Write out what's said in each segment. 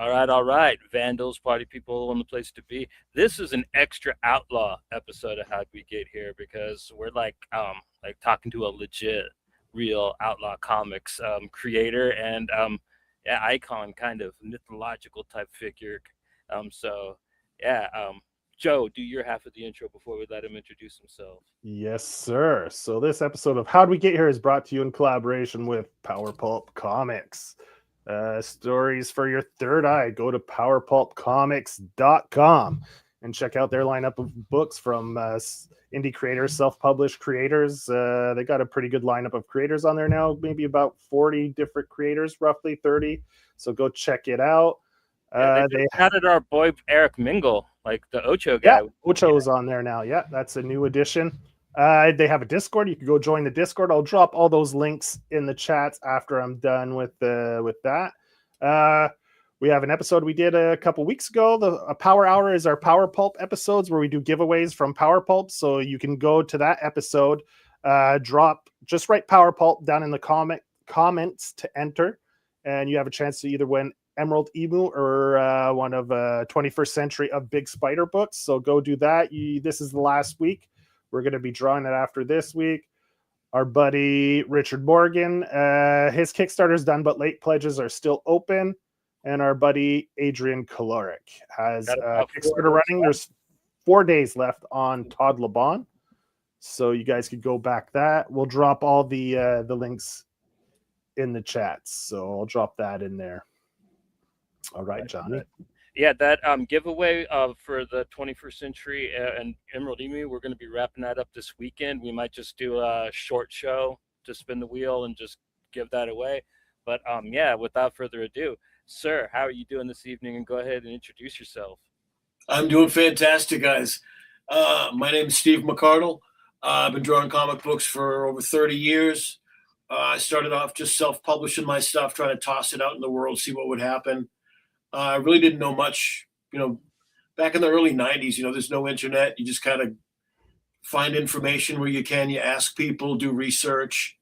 All right. Vandals, party people, and the place to be. This is an extra outlaw episode of How'd We Get Here because we're like talking to a legit, real outlaw comics creator and yeah, icon, kind of mythological type figure. So yeah, Joe, do your half of the intro before we let him introduce himself. Yes, sir. So this episode of How'd We Get Here is brought to you in collaboration with Power Pulp Comics. Stories for your third eye. Go to powerpulpcomics.com and check out their lineup of books from indie creators, self-published creators. They got a pretty good lineup of creators on there now, maybe about 40 different creators, roughly 30. So go check it out. Yeah, they just added our boy Eric Mingle, like the Ocho guy. Yeah, Ocho's on there now. Yeah, that's a new addition. They have a Discord. You can go join the Discord. I'll drop all those links in the chats after I'm done with that. We have an episode we did a couple weeks ago. A Power Hour is our Power Pulp episodes where we do giveaways from Power Pulp. So you can go to that episode, just write Power Pulp down in the comments to enter, and you have a chance to either win Emerald Emu or one of 21st Century of Big Spider books. So go do that. This is the last week. We're going to be drawing it after this week. Our buddy Richard Morgan, his Kickstarter's done, but late pledges are still open. And our buddy Adrian Kaloric has Kickstarter running. There's 4 days left on Todd LeBon. So you guys could go back that. We'll drop all the links in the chats. So I'll drop that in there. All right, Johnny. Yeah, that giveaway for the 21st Century and Emerald Emu, we're going to be wrapping that up this weekend. We might just do a short show to spin the wheel and just give that away. But yeah, without further ado, sir, how are you doing this evening? And go ahead and introduce yourself. I'm doing fantastic, guys. My name is Steve McArdle. I've been drawing comic books for over 30 years. I started off just self-publishing my stuff, trying to toss it out in the world, see what would happen. I really didn't know much, back in the early 90s, there's no internet. You just kind of find information where you can. You ask people, do research.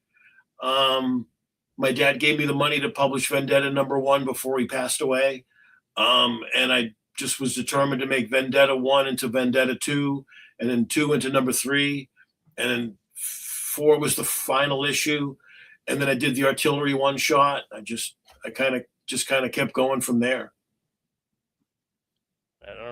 My dad gave me the money to publish Vendetta #1 before he passed away. And I just was determined to make Vendetta 1 into Vendetta 2, and then 2 into #3. And then 4 was the final issue. And then I did the Artillery one shot. I kind of kept going from there.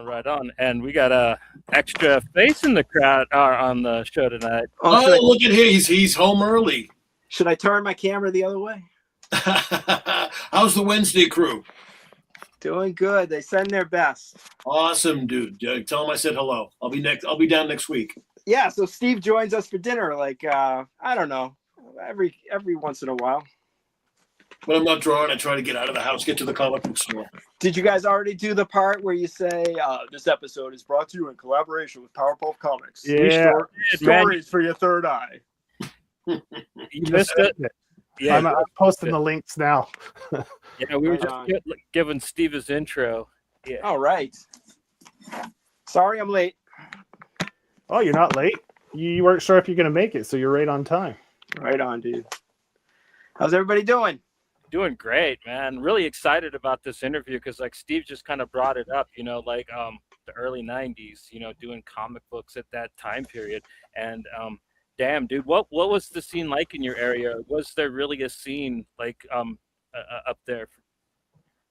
Right on. And we got a extra face in the crowd on the show tonight. Oh, look at him. He's home early. Should I turn my camera the other way? How's the Wednesday crew? Doing good. They send their best. Awesome, dude. Tell them I said hello. I'll be down next week. Yeah, so Steve joins us for dinner, I don't know, every once in a while. When I'm not drawing, I try to get out of the house, get to the comic book store. Did you guys already do the part where you say, this episode is brought to you in collaboration with Power Pulp Comics? Yeah. Stories for your third eye. You missed it. Yeah, I'm posting the links now. Yeah, we were just giving Steve his intro. Yeah. All right. Sorry I'm late. Oh, you're not late? You weren't sure if you're going to make it, so you're right on time. Right on, dude. How's everybody doing? Doing great, man. Really excited about this interview because Steve just kind of brought it up, the early 90s, doing comic books at that time period. And damn, dude, what was the scene like in your area? Was there really a scene up there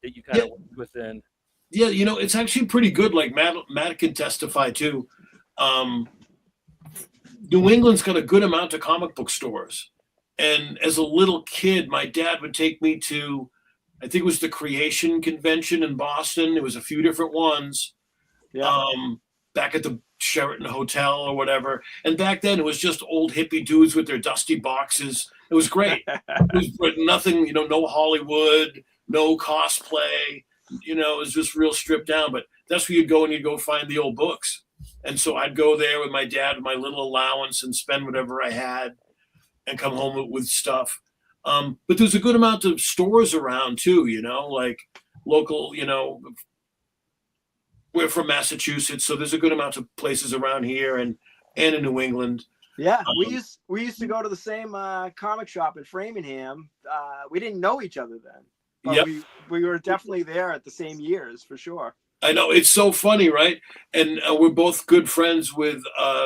that you kind of worked within? Yeah, it's actually pretty good. Like Matt can testify too. New England's got a good amount of comic book stores. And as a little kid, my dad would take me to, I think it was the Creation Convention in Boston. There was a few different ones. Yeah. Back at the Sheraton Hotel or whatever. And back then it was just old hippie dudes with their dusty boxes. It was great. It was nothing, no Hollywood, no cosplay. It was just real stripped down. But that's where you'd go and you'd go find the old books. And so I'd go there with my dad with my little allowance and spend whatever I had and come home with stuff. But there's a good amount of stores around too, like local, we're from Massachusetts, so there's a good amount of places around here and in New England. Yeah, we used to go to the same comic shop in Framingham. We didn't know each other then. but Yep. we were definitely there at the same years for sure. I know, it's so funny, right? And we're both good friends with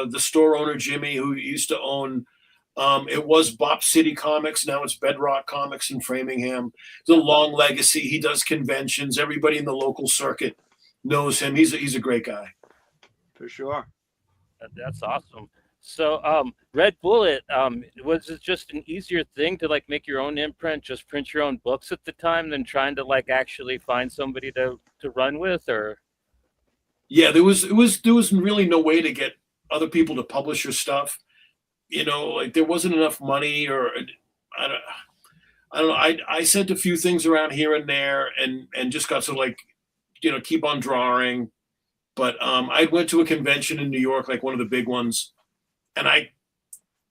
the store owner Jimmy, who used to own. It was Bop City Comics. Now it's Bedrock Comics in Framingham. It's a long legacy. He does conventions. Everybody in the local circuit knows him. He's a great guy. For sure. That's awesome. So, Red Bullet, was it just an easier thing to like make your own imprint, just print your own books at the time, than trying to like actually find somebody to run with, or? Yeah, there was really no way to get other people to publish your stuff. You know, like there wasn't enough money, or I don't know. I sent a few things around here and there, and just got to like, you know, keep on drawing. But I went to a convention in New York, like one of the big ones, and I,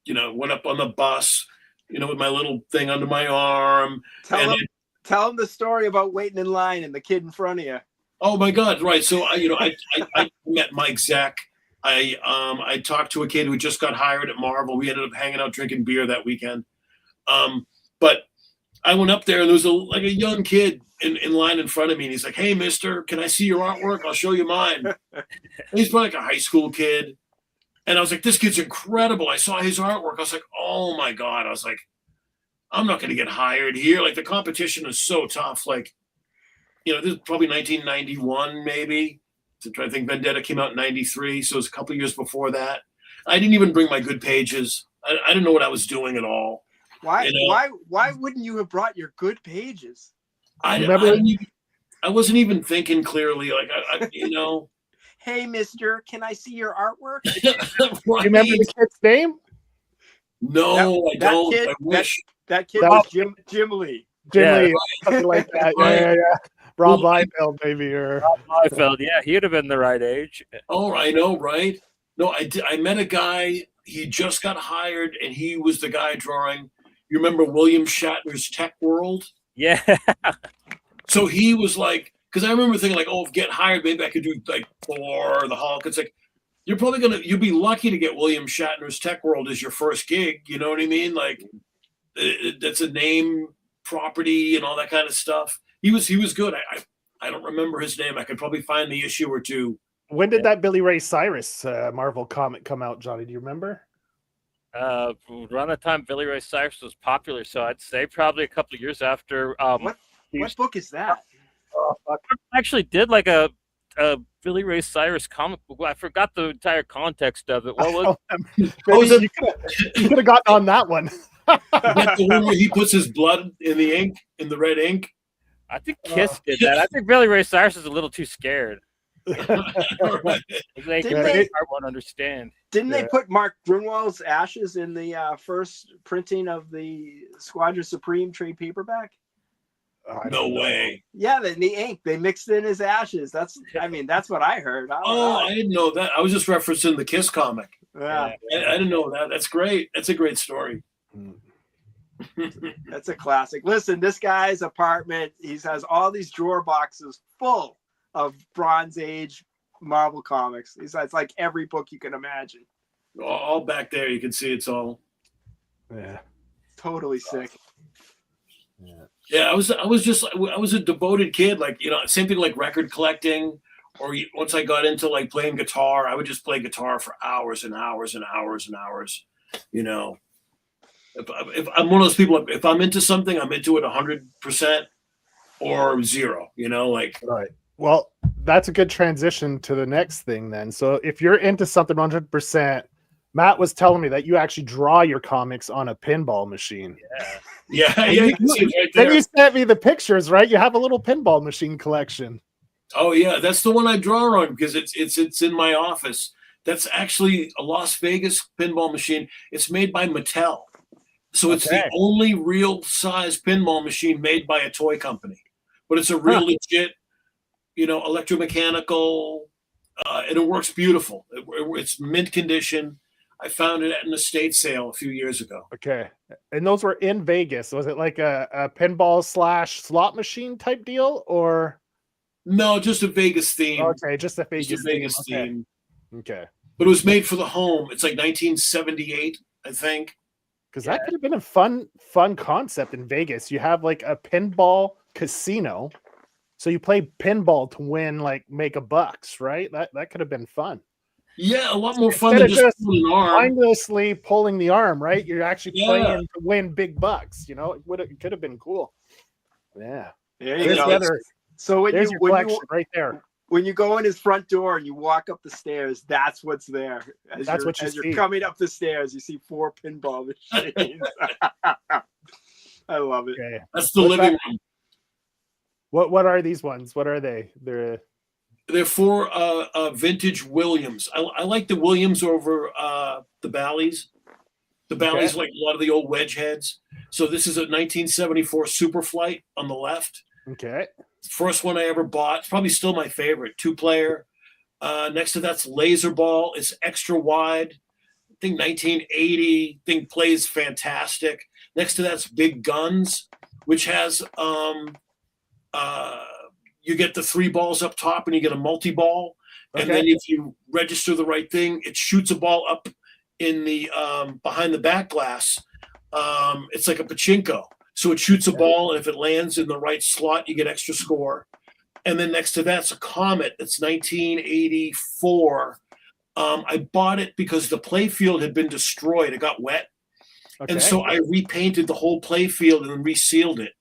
you know, went up on the bus, you know, with my little thing under my arm. Tell them the story about waiting in line and the kid in front of you. Oh my God! Right. So I met Mike Zack. I talked to a kid who just got hired at Marvel. We ended up hanging out drinking beer that weekend. But I went up there and there was a young kid in line in front of me, and he's like, "Hey, mister, can I see your artwork? I'll show you mine." And he's probably like a high school kid. And I was like, "This kid's incredible." I saw his artwork. I was like, "Oh my God." I was like, "I'm not going to get hired here. Like the competition is so tough." Like, you know, this is probably 1991, maybe. I think Vendetta came out in 93. So it was a couple of years before that. I didn't even bring my good pages. I didn't know what I was doing at all. Why? You know? Why wouldn't you have brought your good pages? I wasn't even thinking clearly. Like, you know. Hey, mister, can I see your artwork? Right. Remember the kid's name? No, I don't. Kid, I wish. That kid was Jim Lee. Jim Lee, Yeah. something like that. Right. Yeah. Rob Liefeld, maybe, or I felt, yeah, he'd have been the right age. Oh, I know, right? No, I met a guy. He just got hired, and he was the guy drawing. You remember William Shatner's Tech World? Yeah. So he was like, because I remember thinking like, oh, if get hired, maybe I could do like Thor or the Hulk. It's like, you'll be lucky to get William Shatner's Tech World as your first gig. You know what I mean? Like, that's a name, property, and all that kind of stuff. He was good. I don't remember his name. I could probably find the issue or two. when did that Billy Ray Cyrus Marvel comic come out, Johnny? Do you remember? Around the time Billy Ray Cyrus was popular, so I'd say probably a couple of years after. What book is that? Oh, fuck. I actually did like a Billy Ray Cyrus comic book. I forgot the entire context of it. What was Maybe you could have gotten on that one. That's the one where he puts his blood in the ink, in the red ink. I think Kiss did that. I think Billy Ray Cyrus is a little too scared. Right. They Didn't they- won't understand. Didn't they Yeah. put Mark Grunwald's ashes in the first printing of the Squadron Supreme trade paperback? I No don't know. way. Yeah, the ink. They mixed in his ashes. That's what I heard. I don't Oh, know. I didn't know that. I was just referencing the Kiss comic. Yeah, I didn't know that. That's great. That's a great story. that's a classic. Listen, this guy's apartment, he has all these drawer boxes full of Bronze Age Marvel comics. It's like every book you can imagine. All back there, you can see it's all. Yeah. Totally sick. Yeah, I was a devoted kid. Like, you know, same thing like record collecting. Or once I got into like playing guitar, I would just play guitar for hours and hours and hours and hours. You know, if I'm one of those people, if I'm into something, I'm into it 100% or zero. You know, like Right. Well, that's a good transition to the next thing then. So if you're into something 100%, Matt was telling me that you actually draw your comics on a pinball machine. yeah, you can see it right Then there. you sent me the pictures, right? You have a little pinball machine collection. Oh yeah, that's the one I draw on because it's in my office. That's actually a Las Vegas pinball machine. It's made by Mattel, so it's the Okay. only real size pinball machine made by a toy company. But it's a real legit, you know, electromechanical, and it works beautiful. It's mint condition. I found it at an estate sale a few years ago. Okay. And those were in Vegas. Was it like a pinball / slot machine type deal or? No, just a Vegas theme. Okay, just a Vegas, Just a Vegas theme. theme. Okay. But it was made for the home. It's like 1978, I think. Because that could have been a fun concept in Vegas. You have like a pinball casino. So you play pinball to win, like make a bucks, right? That could have been fun. Yeah, a lot more fun Instead than of just pulling an arm. mindlessly pulling the arm, right? You're actually Yeah. playing to win big bucks. You know, it could have been cool. Yeah. There you There's go. the other. So There's your collection right there. when you go in his front door and you walk up the stairs, that's what's there. That's what you as see. you're coming up the stairs, you see 4 pinball machines. I love it. Okay. That's the What's living that? room. What are these ones? What are they? They're 4 vintage Williams. I like the Williams over the Bally's. The Bally's like a lot of the old wedge heads. So this is a 1974 Superflight on the left. Okay. First one I ever bought. It's probably still my favorite. 2-player. Next to that's Laser Ball. It's extra wide. I think 1980. Thing plays fantastic. Next to that's Big Guns, which has you get the 3 balls up top and you get a multi-ball. Okay. And then if you register the right thing, it shoots a ball up in the behind the back glass. It's like a pachinko. So it shoots a ball, and if it lands in the right slot, you get extra score. And then next to that's a Comet. It's 1984. I bought it because the play field had been destroyed. It got wet. Okay. And so I repainted the whole play field and then resealed it.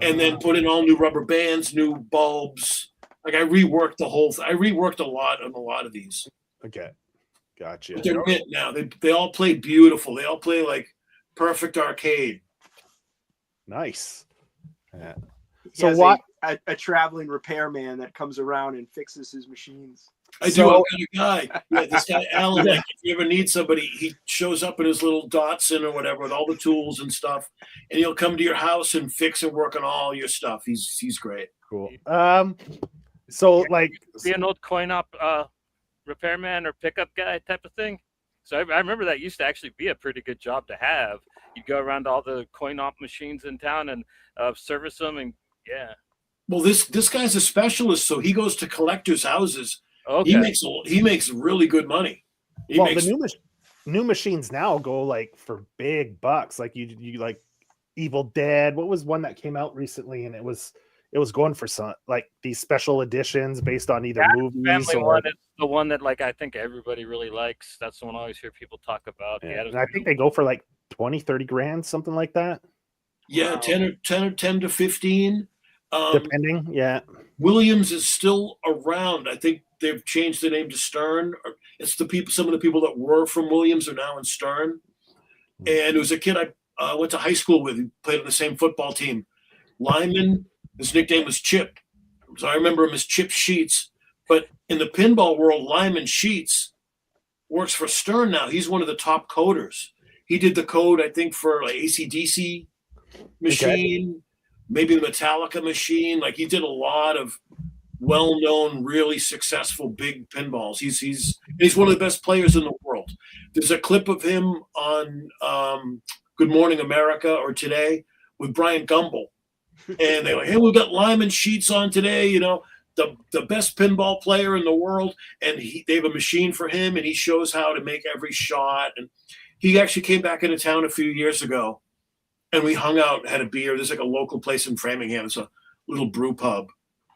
And then put in all new rubber bands, new bulbs. Like I reworked the whole thing. I reworked a lot on a lot of these. Okay. Gotcha. But they're mint now. They all play beautiful. They all play like perfect arcade. Nice. Yeah. So So what? A traveling repairman that comes around and fixes his machines. I do. I've got a guy. Yeah, this guy Alan. Like, if you ever need somebody, he shows up in his little Datsun or whatever with all the tools and stuff, and he'll come to your house and fix and work on all your stuff. He's great. Cool. So like, Be an old coin op repairman or pickup guy type of thing. So I remember that used to actually be a pretty good job to have. You'd go around to all the coin op machines in town and service them, and yeah. Well, this guy's a specialist, so he goes to collectors' houses. Okay. He makes really good money. the new machines now go like for big bucks. Like you like Evil Dead. What was one that came out recently, and it was going for some like these special editions based on either movies Family or. one is the one that like I think everybody really likes. That's the one I always hear people talk about. Yeah. And I think they go for like 20-30 grand, something like that. Yeah, Wow. 10 to 15. Depending. Yeah. Williams is still around. I think they've changed the name to Stern. It's some of the people that were from Williams are now in Stern. And it was a kid I went to high school with. He played on the same football team. Lyman, his nickname was Chip. So I remember him as Chip Sheets. But in the pinball world, Lyman Sheets works for Stern now. He's one of the top coders. He did the code, I think, for like AC/DC machine, maybe the Metallica machine. Like he did a lot of well-known, really successful big pinballs. He's one of the best players in the world. There's a clip of him on Good Morning America or Today with Brian Gumbel. And they're like, hey, we've got Lyman Sheets on today, you know, the best pinball player in the world. And they have a machine for him, and he shows how to make every shot. And he actually came back into town a few years ago, and we hung out, had a beer. There's like a local place in Framingham. It's a little brew pub.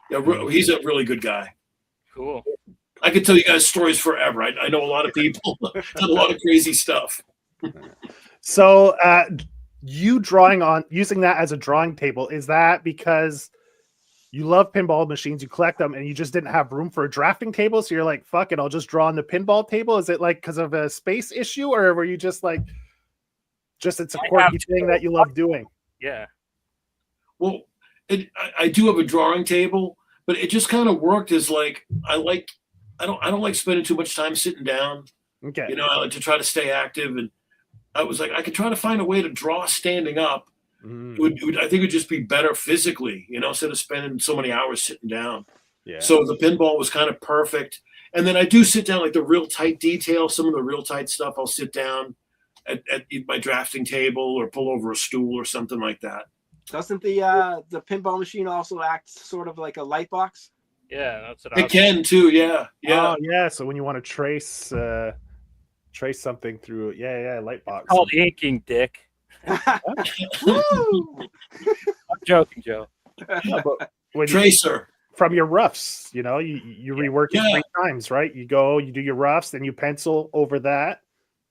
Yeah, he's a really good guy. Cool. I could tell you guys stories forever. I know a lot of people, a lot of crazy stuff. So you drawing on using that as a drawing table, is that because you love pinball machines, you collect them, and you just didn't have room for a drafting table, so you're like, fuck it, I'll just draw on the pinball table? Is it like because of a space issue, or were you just like it's a quirky thing that you love doing? Yeah. Well, I do have a drawing table, but it just kind of worked as like I don't like spending too much time sitting down. Okay. You know, I like to try to stay active, and I was like, I could try to find a way to draw standing up. I think it would just be better physically, you know, instead of spending so many hours sitting down. Yeah. So the pinball was kind of perfect. And then I do sit down, like the real tight detail, some of the real tight stuff, I'll sit down at my drafting table or pull over a stool or something like that. Doesn't the pinball machine also act sort of like a light box? Yeah, that's what I It was can too, yeah. Yeah. Oh, yeah. So when you want to trace something through, light box. called inking, Dick. Woo! I'm joking, Joe. Yeah, but when Tracer. from your roughs, you know, you rework it 3 times, right? You go, you do your roughs, then you pencil over that.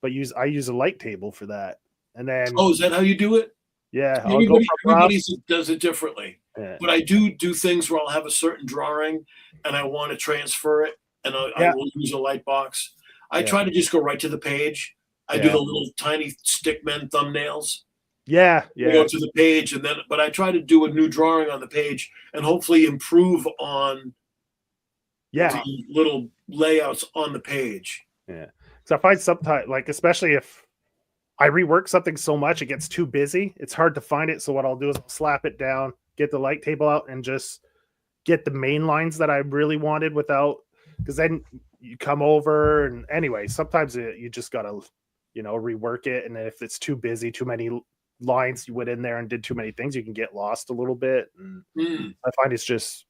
But I use a light table for that, and then Is that how you do it? yeah, I'll go from Everybody roughs. does it differently. Yeah. But I do things where I'll have a certain drawing and I want to transfer it, and I will use a light box. I try to just go right to the page. I do the little tiny stickmen thumbnails. Yeah. Go to the page, and then, but I try to do a new drawing on the page and hopefully improve on the little layouts on the page. Yeah. So I find sometimes, like, especially if I rework something so much, it gets too busy. It's hard to find it. So what I'll do is I'll slap it down, get the light table out, and just get the main lines that I really wanted without, because then you come over, and anyway, sometimes you just got to, you know, rework it. And if it's too busy, too many lines you went in there and did too many things, you can get lost a little bit. And I find it's just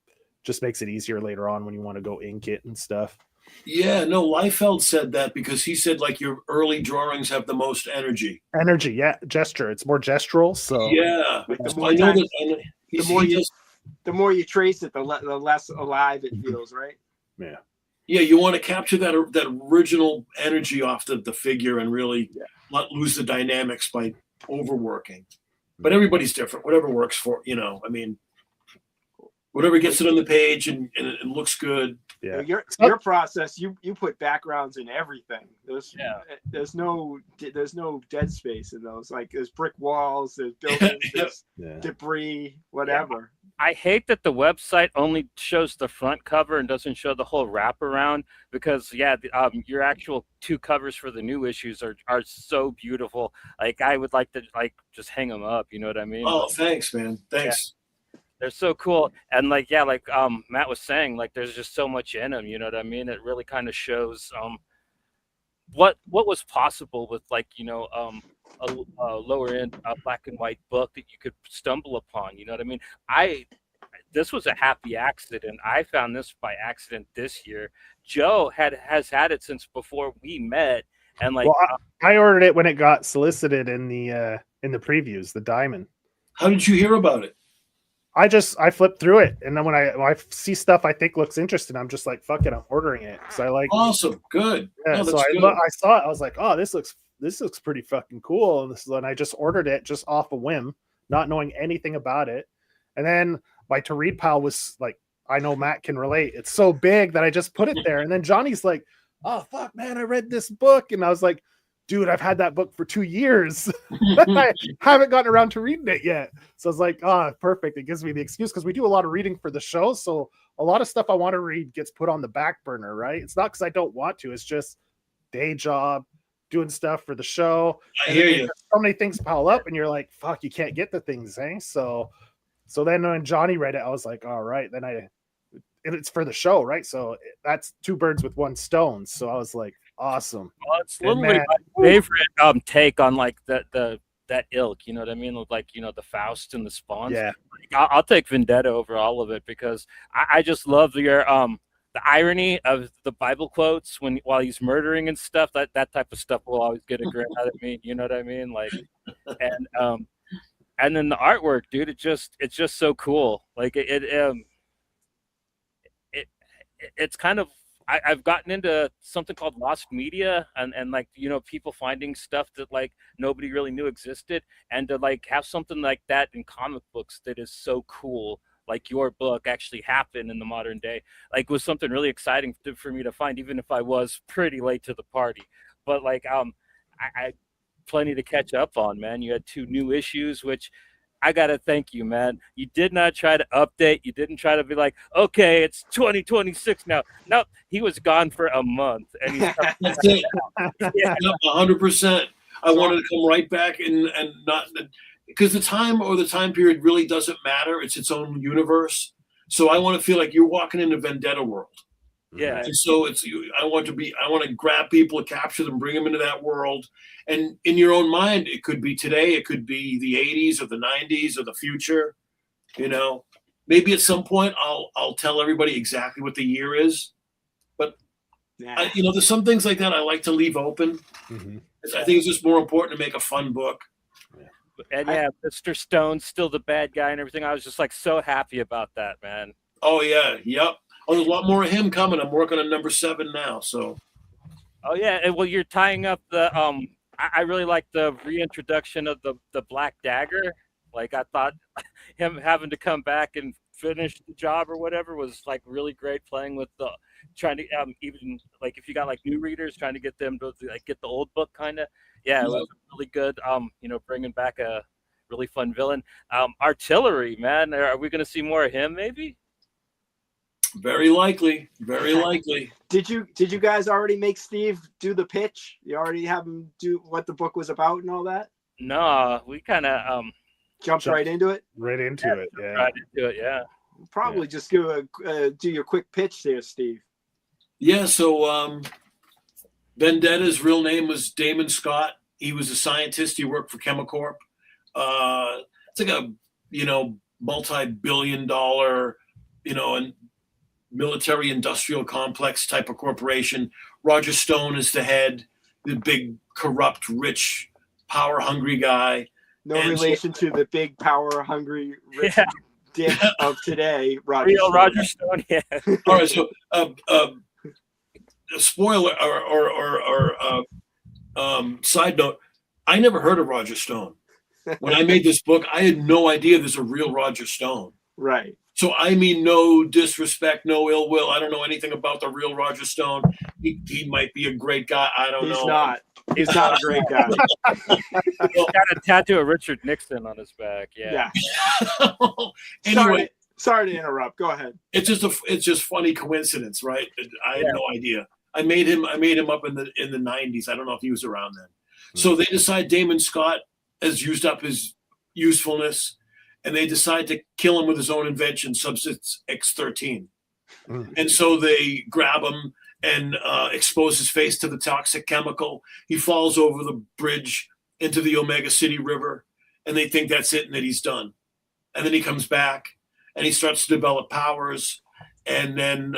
makes it easier later on when you want to go ink it and stuff. Yeah, no, Liefeld said that because he said, like, your early drawings have the most energy. Gesture. It's more gestural. So yeah, Like the more you trace it, the less alive it feels, right? Yeah, you want to capture that original energy off the figure and really not lose the dynamics by overworking. But everybody's different. Whatever works for, you know, I mean, whatever gets it on the page and it looks good. Yeah. Your process, you put backgrounds in everything. There's no dead space in those. Like, there's brick walls, there's buildings, there's debris, whatever. I hate that the website only shows the front cover and doesn't show the whole wraparound, because your actual 2 covers for the new issues are so beautiful. Like, I would like to just hang them up. You know what I mean? Oh, thanks, man. Thanks. Yeah. They're so cool. And like Matt was saying, like, there's just so much in them. You know what I mean? It really kind of shows what was possible with, like, you know, a lower end black and white book that you could stumble upon. You know what I mean? This was a happy accident. I found this by accident this year. Joe has had it since before we met, and like, well, I ordered it when it got solicited in the previews, the diamond. How did you hear about it? I flipped through it, and then when I see stuff I think looks interesting, I'm just like, fuck it, I'm ordering it. So I like. Awesome, good. Yeah, so I saw it. I was like, oh, this looks pretty fucking cool. And I just ordered it just off a whim, not knowing anything about it. And then my to read pile was like, I know Matt can relate. It's so big that I just put it there. And then Johnny's like, oh fuck, man, I read this book, and I was like, dude, I've had that book for 2 years. I haven't gotten around to reading it yet. So I was like, perfect. It gives me the excuse, because we do a lot of reading for the show. So a lot of stuff I want to read gets put on the back burner, right? It's not because I don't want to. It's just day job, doing stuff for the show. I hear you. So many things pile up, and you're like, fuck, you can't get the things, eh? So then when Johnny read it, I was like, all right. Then it's for the show, right? So that's 2 birds with 1 stone. So I was like, awesome. Well, it's literally my favorite take on, like, that ilk. You know what I mean? Like, you know, the Faust and the Spawns. Yeah. Like, I'll take Vendetta over all of it, because I just love your the irony of the Bible quotes while he's murdering and stuff. That type of stuff will always get a grin out of me. You know what I mean? Like, and then the artwork, dude, it's just so cool. Like, it's kind of, I've gotten into something called lost media, and like, you know, people finding stuff that, like, nobody really knew existed, and to, like, have something like that in comic books that is so cool, like your book, actually happen in the modern day, like, was something really exciting for me to find, even if I was pretty late to the party. But like, I plenty to catch up on, man. You had 2 new issues, which I gotta thank you, man. You did not try to update. You didn't try to be like, okay, it's 2026 now. Nope, he was gone for a month, and he's that's it. Yeah, 100%. I wanted to come right back and not, because the time or the time period really doesn't matter. It's its own universe. So I want to feel like you're walking into Vendetta world. Yeah. And so I want to grab people, capture them, bring them into that world. And in your own mind, it could be today, it could be the 80s or the 90s or the future. You know, maybe at some point I'll tell everybody exactly what the year is. But you know, there's some things like that I like to leave open. Mm-hmm. I think it's just more important to make a fun book. And yeah, Mr. Stone's still the bad guy and everything. I was just like so happy about that, man. Oh yeah, yep. Oh, there's a lot more of him coming. I'm working on number 7 now. So. Oh yeah, and well, you're tying up the I really like the reintroduction of the Black Dagger. Like I thought him having to come back and finish the job or whatever was like really great. Playing with the trying to even like if you got like new readers trying to get them to like get the old book kind of. Yeah, it was really good. Bringing back a really fun villain. Artillery, man. Are we going to see more of him? Maybe. Very likely. Very likely. Did you guys already make Steve do the pitch? You already have him do what the book was about and all that? No, we kind of jumped right into it. Right into it. Yeah. Right into it. Yeah. Probably just do your quick pitch there, Steve. Yeah. So Vendetta's real name was Damon Scott. He was a scientist. He worked for Chemicorp. It's like a multi-billion-dollar and military industrial complex type of corporation. Roger Stone is the head, the big corrupt, rich, power hungry guy. No relation to the big power hungry rich dick of today, Roger Real Stone. Roger Stone, yeah. All right, so spoiler or side note, I never heard of Roger Stone. When I made this book, I had no idea there's a real Roger Stone. Right. So I mean, no disrespect, no ill will. I don't know anything about the real Roger Stone. He might be a great guy. I don't know. He's not a great guy. He's got a tattoo of Richard Nixon on his back. Yeah. Anyway, sorry to interrupt. Go ahead. It's just funny coincidence, right? I had no idea. I made him up in the 90s. I don't know if he was around then. So they decide Damon Scott has used up his usefulness, and they decide to kill him with his own invention, Substance X13. And so they grab him and expose his face to the toxic chemical. He falls over the bridge into the Omega City River, and they think that's it and that he's done. And then he comes back, and he starts to develop powers, and then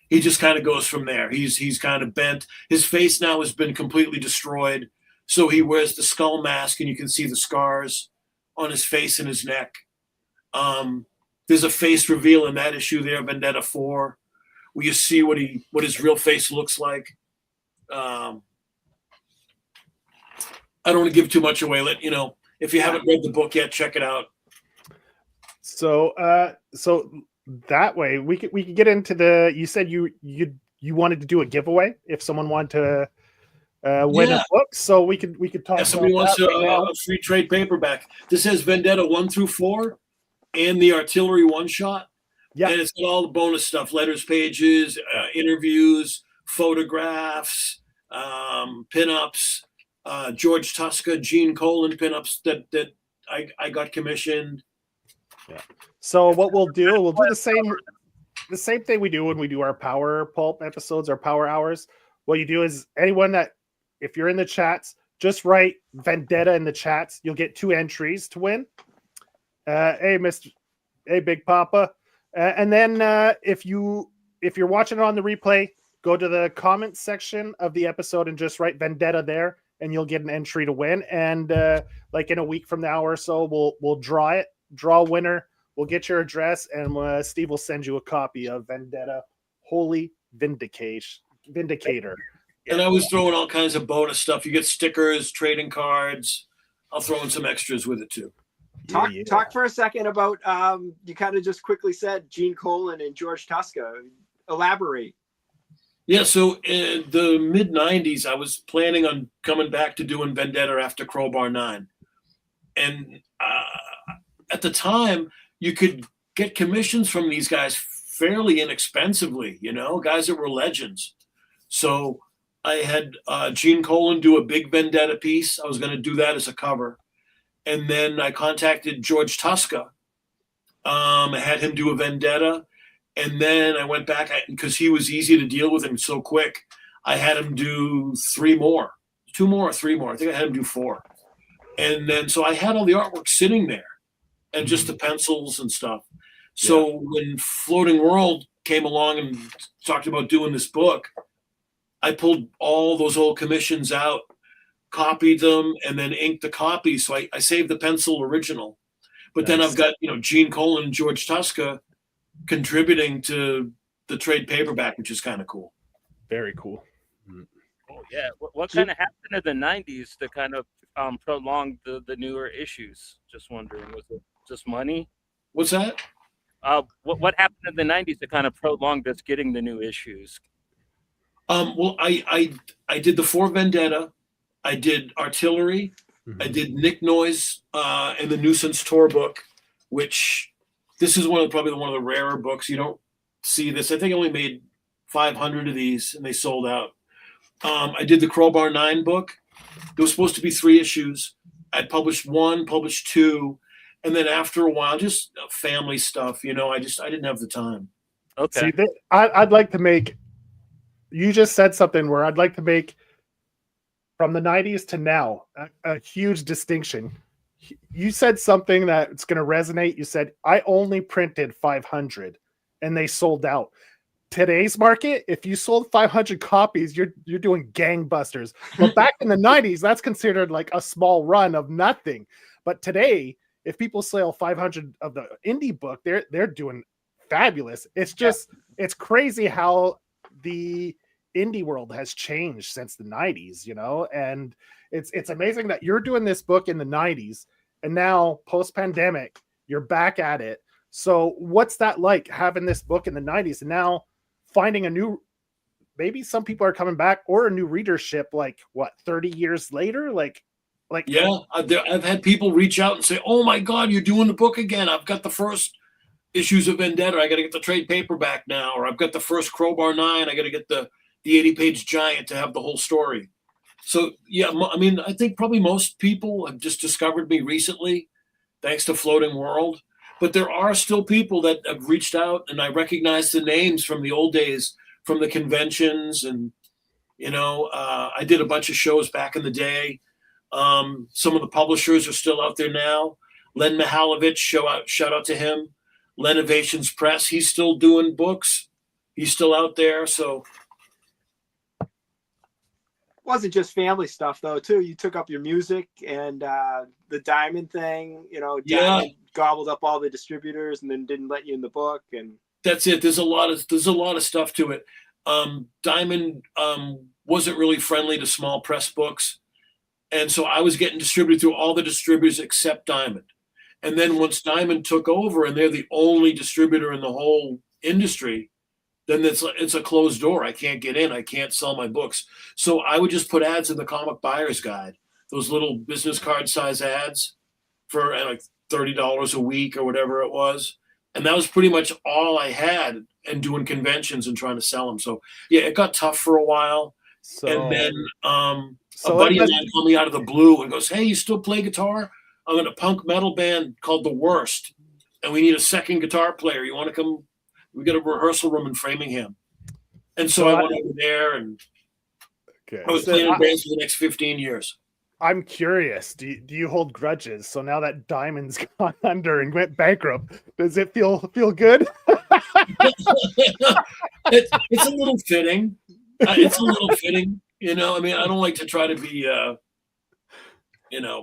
he just kind of goes from there. He's kind of bent. His face now has been completely destroyed, so he wears the skull mask, and you can see the scars on his face and his neck. There's a face reveal in that issue there, Vendetta 4, where you see what his real face looks like. I don't want to give too much away. If you haven't read the book yet, check it out. So that way we could get into the. You said you wanted to do a giveaway if someone wanted to win a book, so we could talk. If somebody wants a free trade paperback, this has Vendetta 1 through 4 and the Artillery one shot. Yeah, and it's got all the bonus stuff: letters, pages, interviews, photographs, pinups, George Tuska, Gene Colan pinups that I got commissioned. Yeah. So what we'll do the same thing we do when we do our Power Pulp episodes, our Power Hours. What you do is anyone that, if you're in the chats, just write Vendetta in the chats. You'll get 2 entries to win. Hey, Big Papa. And then if you're watching it on the replay, go to the comments section of the episode and just write Vendetta there, and you'll get an entry to win. And like in a week from now or so, we'll draw a winner. We'll get your address, and Steve will send you a copy of Vendetta Holy Vindicator. And I was throwing all kinds of bonus stuff. You get stickers, trading cards. I'll throw in some extras with it too. Talk for a second about you kind of just quickly said Gene Colan and George Tuska. Elaborate. Yeah, so in the mid 90s, I was planning on coming back to doing Vendetta after Crowbar 9. And at the time, you could get commissions from these guys fairly inexpensively, guys that were legends. So I had Gene Colan do a big Vendetta piece. I was going to do that as a cover. And then I contacted George Tuska. I had him do a Vendetta. And then I went back, because he was easy to deal with and so quick, I had him do 2 more or 3 more. I think I had him do 4. And then, so I had all the artwork sitting there and just the pencils and stuff. So when Floating World came along and talked about doing this book, I pulled all those old commissions out, copied them, and then inked the copy. So I saved the pencil original. But then Nice. I've got, Gene Colan and George Tuska contributing to the trade paperback, which is kind of cool. Very cool. Oh yeah. What kind of happened in the '90s to kind of prolong the newer issues? Just wondering, was it just money? What's that? What happened in the '90s to kind of prolong this getting the new issues? Well, I did the For Vendetta, I did Artillery, I did Nick Noyes and the Nuisance Tour book, which this is probably one of the rarer books. You don't see this. I think I only made 500 of these, and they sold out. I did the Crowbar 9 book. There was supposed to be 3 issues. I published 1, published 2, and then after a while, just family stuff. I didn't have the time. Okay. See, I'd like to make. You just said something where I'd like to make from the 90s to now a huge distinction. You said something that's going to resonate. You said, I only printed 500 and they sold out. Today's market, if you sold 500 copies, you're doing gangbusters. But back in the 90s, that's considered like a small run of nothing. But today, if people sell 500 of the indie book, they're doing fabulous. It's just it's crazy how the indie world has changed since the 90s, and it's amazing that you're doing this book in the 90s and now post-pandemic you're back at it. So what's that like, having this book in the 90s and now finding a new, maybe some people are coming back, or a new readership, like what, 30 years later? Yeah, I've had people reach out and say, oh my God, you're doing the book again. I've got the first issues of Vendetta. I got to get the trade paperback now. Or I've got the first Crowbar 9. I got to get the 80-page giant to have the whole story. So, yeah, I think probably most people have just discovered me recently, thanks to Floating World. But there are still people that have reached out, and I recognize the names from the old days, from the conventions. And, I did a bunch of shows back in the day. Some of the publishers are still out there now. Len Mihalovic, shout out to him. Lenovations Press, he's still doing books. He's still out there. So wasn't just family stuff though, too. You took up your music and the Diamond thing, Diamond gobbled up all the distributors and then didn't let you in the book. And that's it. There's a lot of stuff to it. Diamond wasn't really friendly to small press books. And so I was getting distributed through all the distributors except Diamond. And then once Diamond took over and they're the only distributor in the whole industry, then it's a closed door. I can't get in. I can't sell my books. So I would just put ads in the Comic Buyer's Guide, those little business card size ads for like $30 a week or whatever it was. And that was pretty much all I had, and doing conventions and trying to sell them. So yeah, it got tough for a while. And then a buddy of mine called me out of the blue and goes, hey, you still play guitar? I'm in a punk metal band called The Worst, and we need a second guitar player. You want to come? We got a rehearsal room in Framingham. And so I went over there, and I was playing in bands for the next 15 years. I'm curious. Do you hold grudges? So now that Diamond's gone under and went bankrupt, does it feel good? It's a little fitting. It's a little fitting. I don't like to try to be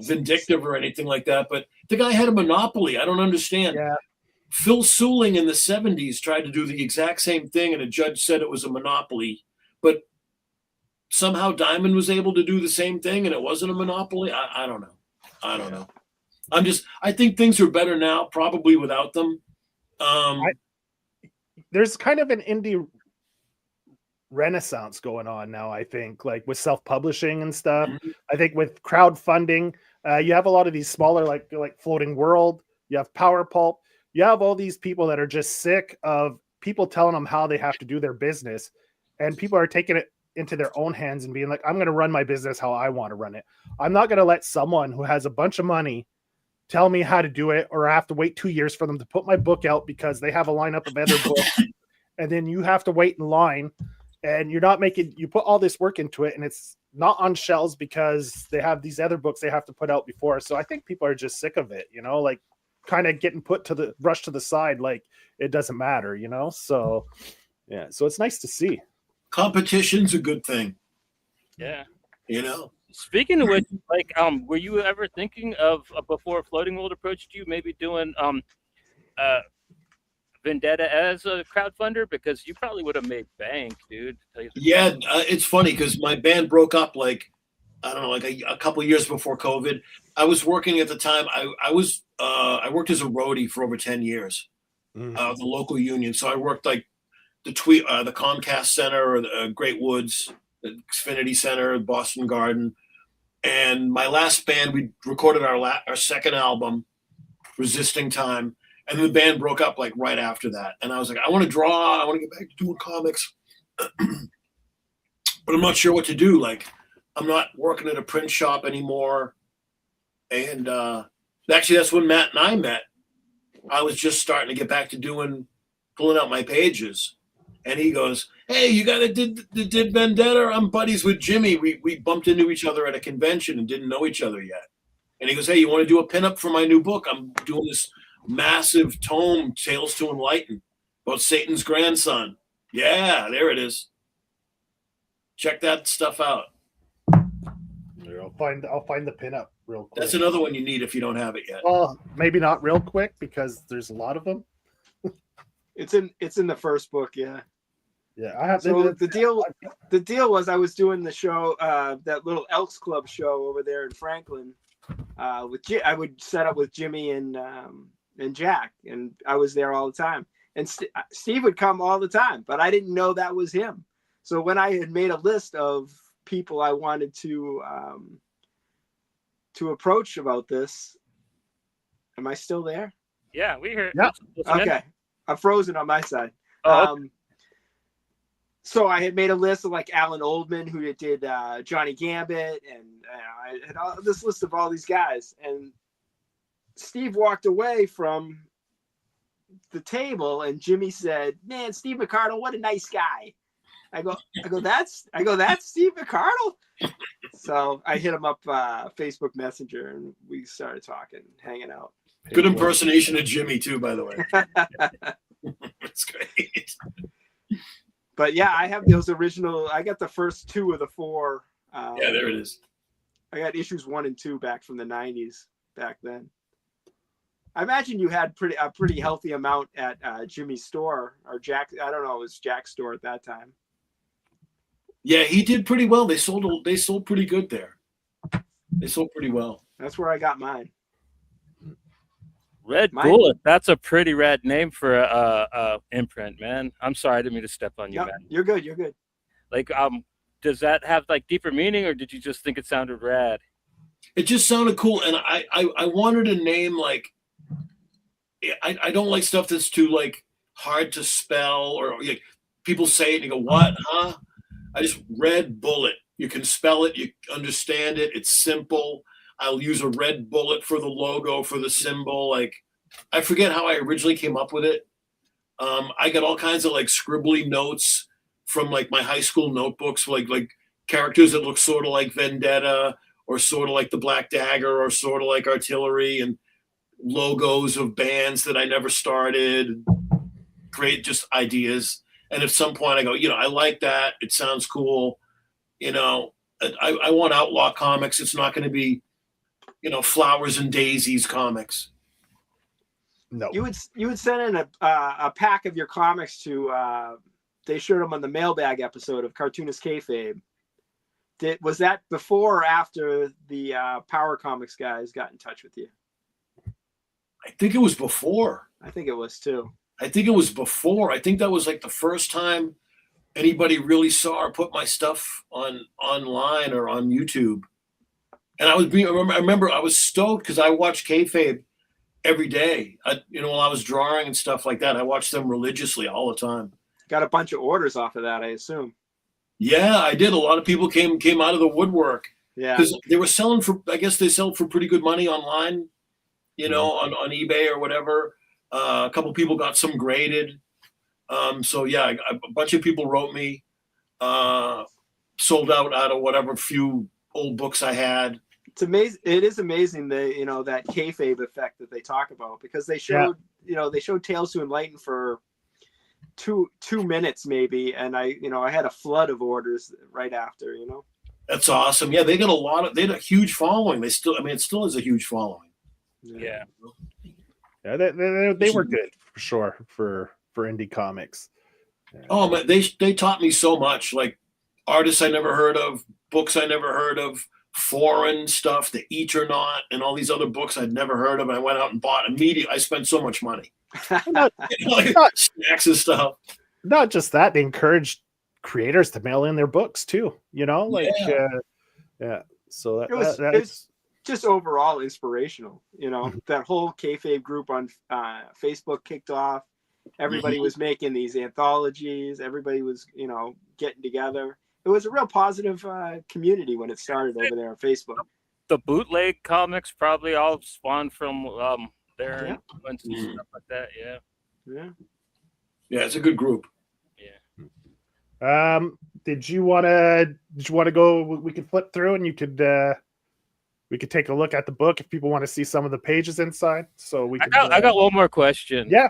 vindictive or anything like that, but the guy had a monopoly. I don't understand. Yeah. Phil Suling in the 70s tried to do the exact same thing, and a judge said it was a monopoly, but somehow Diamond was able to do the same thing and it wasn't a monopoly. I don't know. I think things are better now, probably without them. There's kind of an indie renaissance going on now, I think, like with self-publishing and stuff. Mm-hmm. I think with crowdfunding, you have a lot of these smaller, like Floating World, you have Power Pulp, you have all these people that are just sick of people telling them how they have to do their business, and people are taking it into their own hands and being like, I'm going to run my business how I want to run it. I'm not going to let someone who has a bunch of money tell me how to do it, or I have to wait 2 years for them to put my book out because they have a lineup of other books, and then you have to wait in line. And you're not you put all this work into it, and it's not on shelves because they have these other books they have to put out before. So I think people are just sick of it, like kind of getting brushed to the side, like it doesn't matter, So yeah, so it's nice to see. Competition's a good thing. Yeah. Speaking of which, like, were you ever thinking of before Floating World approached you, maybe doing Vendetta as a crowdfunder? Because you probably would have made bank, dude. To tell you the Yeah, truth. it's funny because my band broke up like I don't know, like a couple of years before COVID. I was working at the time. I worked as a roadie for over 10 years, the local union. So I worked like the Comcast Center, or the Great Woods, the Xfinity Center, Boston Garden. And my last band, we recorded our second album, Resisting Time, and the band broke up like right after that. And I was like, I want to draw. I want to get back to doing comics, but I'm not sure what to do. Like, I'm not working at a print shop anymore. And actually, that's when Matt and I met. I was just starting to get back to pulling out my pages. And he goes, hey, you got to did Vendetta? I'm buddies with Jimmy. We bumped into each other at a convention and didn't know each other yet. And he goes, hey, you want to do a pinup for my new book? I'm doing this massive tome, Tales to Enlighten, about Satan's grandson. Yeah, there it is. Check that stuff out. I'll find the pinup real quick. That's another one you need if you don't have it yet. Well, maybe not real quick because there's a lot of them. It's in the first book, yeah. Yeah, I have. So the deal was I was doing the show, that little Elks Club show over there in Franklin. I would set up with Jimmy and Jack, and I was there all the time. And Steve would come all the time, but I didn't know that was him. So when I had made a list of people I wanted to approach about this, am I still there? Yeah, we hear. Yeah. Okay, I'm frozen on my side. Oh, okay. So I had made a list of like Alan Oldman, who did Johnny Gambit, and I had this list of all these guys. And Steve walked away from the table, and Jimmy said, "Man, Steve McArdle, what a nice guy." I go, that's Steve McArdle. So I hit him up Facebook Messenger, and we started talking, hanging out. Good impersonation of Jimmy too, by the way. That's great. But yeah, I have those original. I got the first 2 of the 4. Yeah, there it is. I got issues 1 and 2 back from the 90s back then. I imagine you had a pretty healthy amount at Jimmy's store, or Jack. I don't know, it was Jack's store at that time. Yeah, he did pretty well. They sold pretty good there. They sold pretty well. That's where I got mine. Red Bullet. That's a pretty rad name for a imprint, man. I'm sorry, I didn't mean to step on you, man. You're good. You're good. Like, does that have like deeper meaning, or did you just think it sounded rad? It just sounded cool, and I wanted a name like. I don't like stuff that's too like hard to spell, or like people say it and you go, what, huh? I just Red Bullet. You can spell it, you understand it, it's simple. I'll use a red bullet for the logo, for the symbol. Like, I forget how I originally came up with it. I got all kinds of like scribbly notes from like my high school notebooks, like characters that look sort of like Vendetta, or sort of like the Black Dagger, or sort of like Artillery, and logos of bands that I never started. Great, just ideas. And at some point I go, I like that. It sounds cool. I want Outlaw Comics. It's not going to be, Flowers and Daisies Comics. No. You would send in a pack of your comics to. They showed them on the mailbag episode of Cartoonist Kayfabe. Was that before or after the Power Comics guys got in touch with you? I think it was before. I think it was too. I think it was before. I think that was like the first time anybody really saw or put my stuff online or on YouTube. And I remember I was stoked because I watched Kayfabe every day. While I was drawing and stuff like that, I watched them religiously all the time. Got a bunch of orders off of that, I assume. Yeah, I did. A lot of people came out of the woodwork. Yeah, because they were selling for. I guess they sell for pretty good money online. On eBay or whatever. A couple people got some graded. So yeah, a bunch of people wrote me. Sold out of whatever few old books I had. It's amazing. It is amazing that kayfabe effect that they talk about, because they showed they showed Tales to Enlighten for two minutes maybe, and I had a flood of orders right after. That's awesome. Yeah, they got they had a huge following. It still is a huge following. Yeah. Yeah, they were good for sure for indie comics. Yeah. Oh man, they taught me so much. Like artists I never heard of, books I never heard of, foreign stuff, The Eat or Not, and all these other books I'd never heard of. And I went out and bought immediately. I spent so much money, Not, like not, snacks and stuff. not just that, they encouraged creators to mail in their books too. Like yeah. So It was just overall inspirational. That whole kayfabe group on Facebook kicked off. Everybody was making these anthologies. Everybody was, getting together. It was a real positive community when it started over there on Facebook. The bootleg comics probably all spawned from their influence and stuff like that. Yeah. Yeah, it's a good group. Yeah. Did you want to go? We could flip through and we could take a look at the book if people want to see some of the pages inside. So I got one more question. Yeah.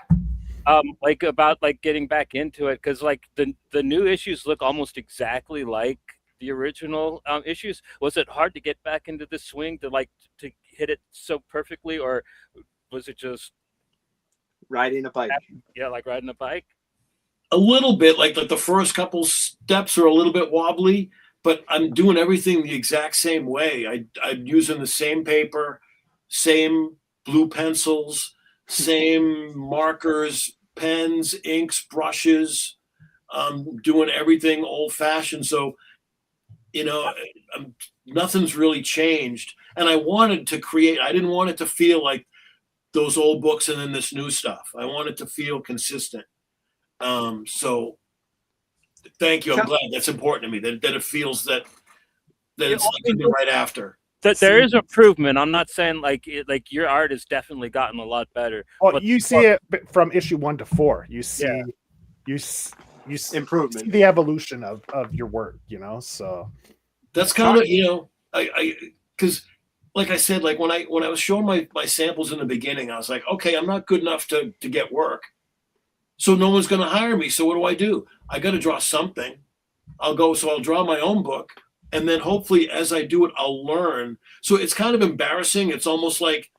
Like about like getting back into it, because like the new issues look almost exactly like the original issues. Was it hard to get back into the swing to hit it so perfectly, or was it just riding a bike? Yeah, like riding a bike. A little bit, like the first couple steps are a little bit wobbly, but I'm doing everything the exact same way. I'm using the same paper, same blue pencils, same markers, pens, inks, brushes. Doing everything old fashioned. So, nothing's really changed. And I wanted to I didn't want it to feel like those old books and then this new stuff. I want it to feel consistent. So thank you. I'm glad that's important to me, that it feels that it's right after. That there is improvement. I'm not saying like your art has definitely gotten a lot better. Well, but you see it from issue 1 to 4. You see, you improvement, see the evolution of your work. So that's kind of because like I said, like when I was showing my samples in the beginning, I was like, okay, I'm not good enough to get work, so no one's going to hire me. So what do? I got to draw something. I'll draw my own book. And then hopefully as I do it, I'll learn. So it's kind of embarrassing. It's almost like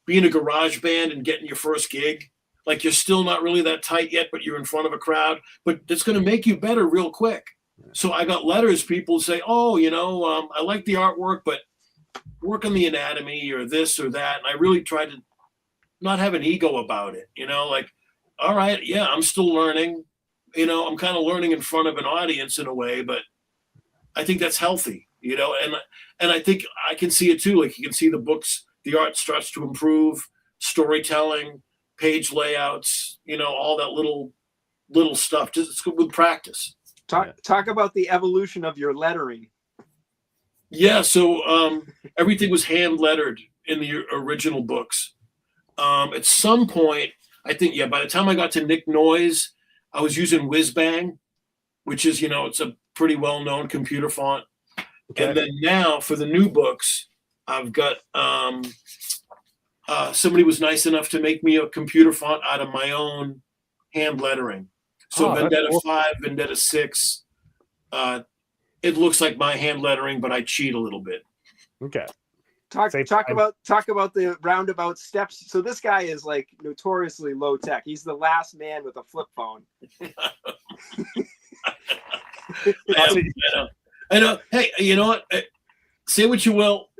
being a garage band and getting your first gig. Like you're still not really that tight yet, but you're in front of a crowd. But it's going to make you better real quick. So I got letters, people say, oh, I like the artwork, but work on the anatomy or this or that. And I really try to not have an ego about it. Like, all right, yeah, I'm still learning. I'm kind of learning in front of an audience in a way, but I think that's healthy, and I think I can see it too. Like you can see the books, the art starts to improve, storytelling, page layouts, all that little stuff. Just with practice. Talk about the evolution of your lettering. Yeah, so everything was hand lettered in the original books. At some point, I think, by the time I got to Nick Noyes, I was using Whiz-Bang, which is, it's a pretty well-known computer font. Okay. And then now for the new books, I've got somebody was nice enough to make me a computer font out of my own hand lettering. So Vendetta cool. 5, Vendetta 6, it looks like my hand lettering, but I cheat a little bit. Okay. Talk about the roundabout steps. So this guy is like notoriously low tech. He's the last man with a flip phone. I know. Hey, you know what? Say what you will.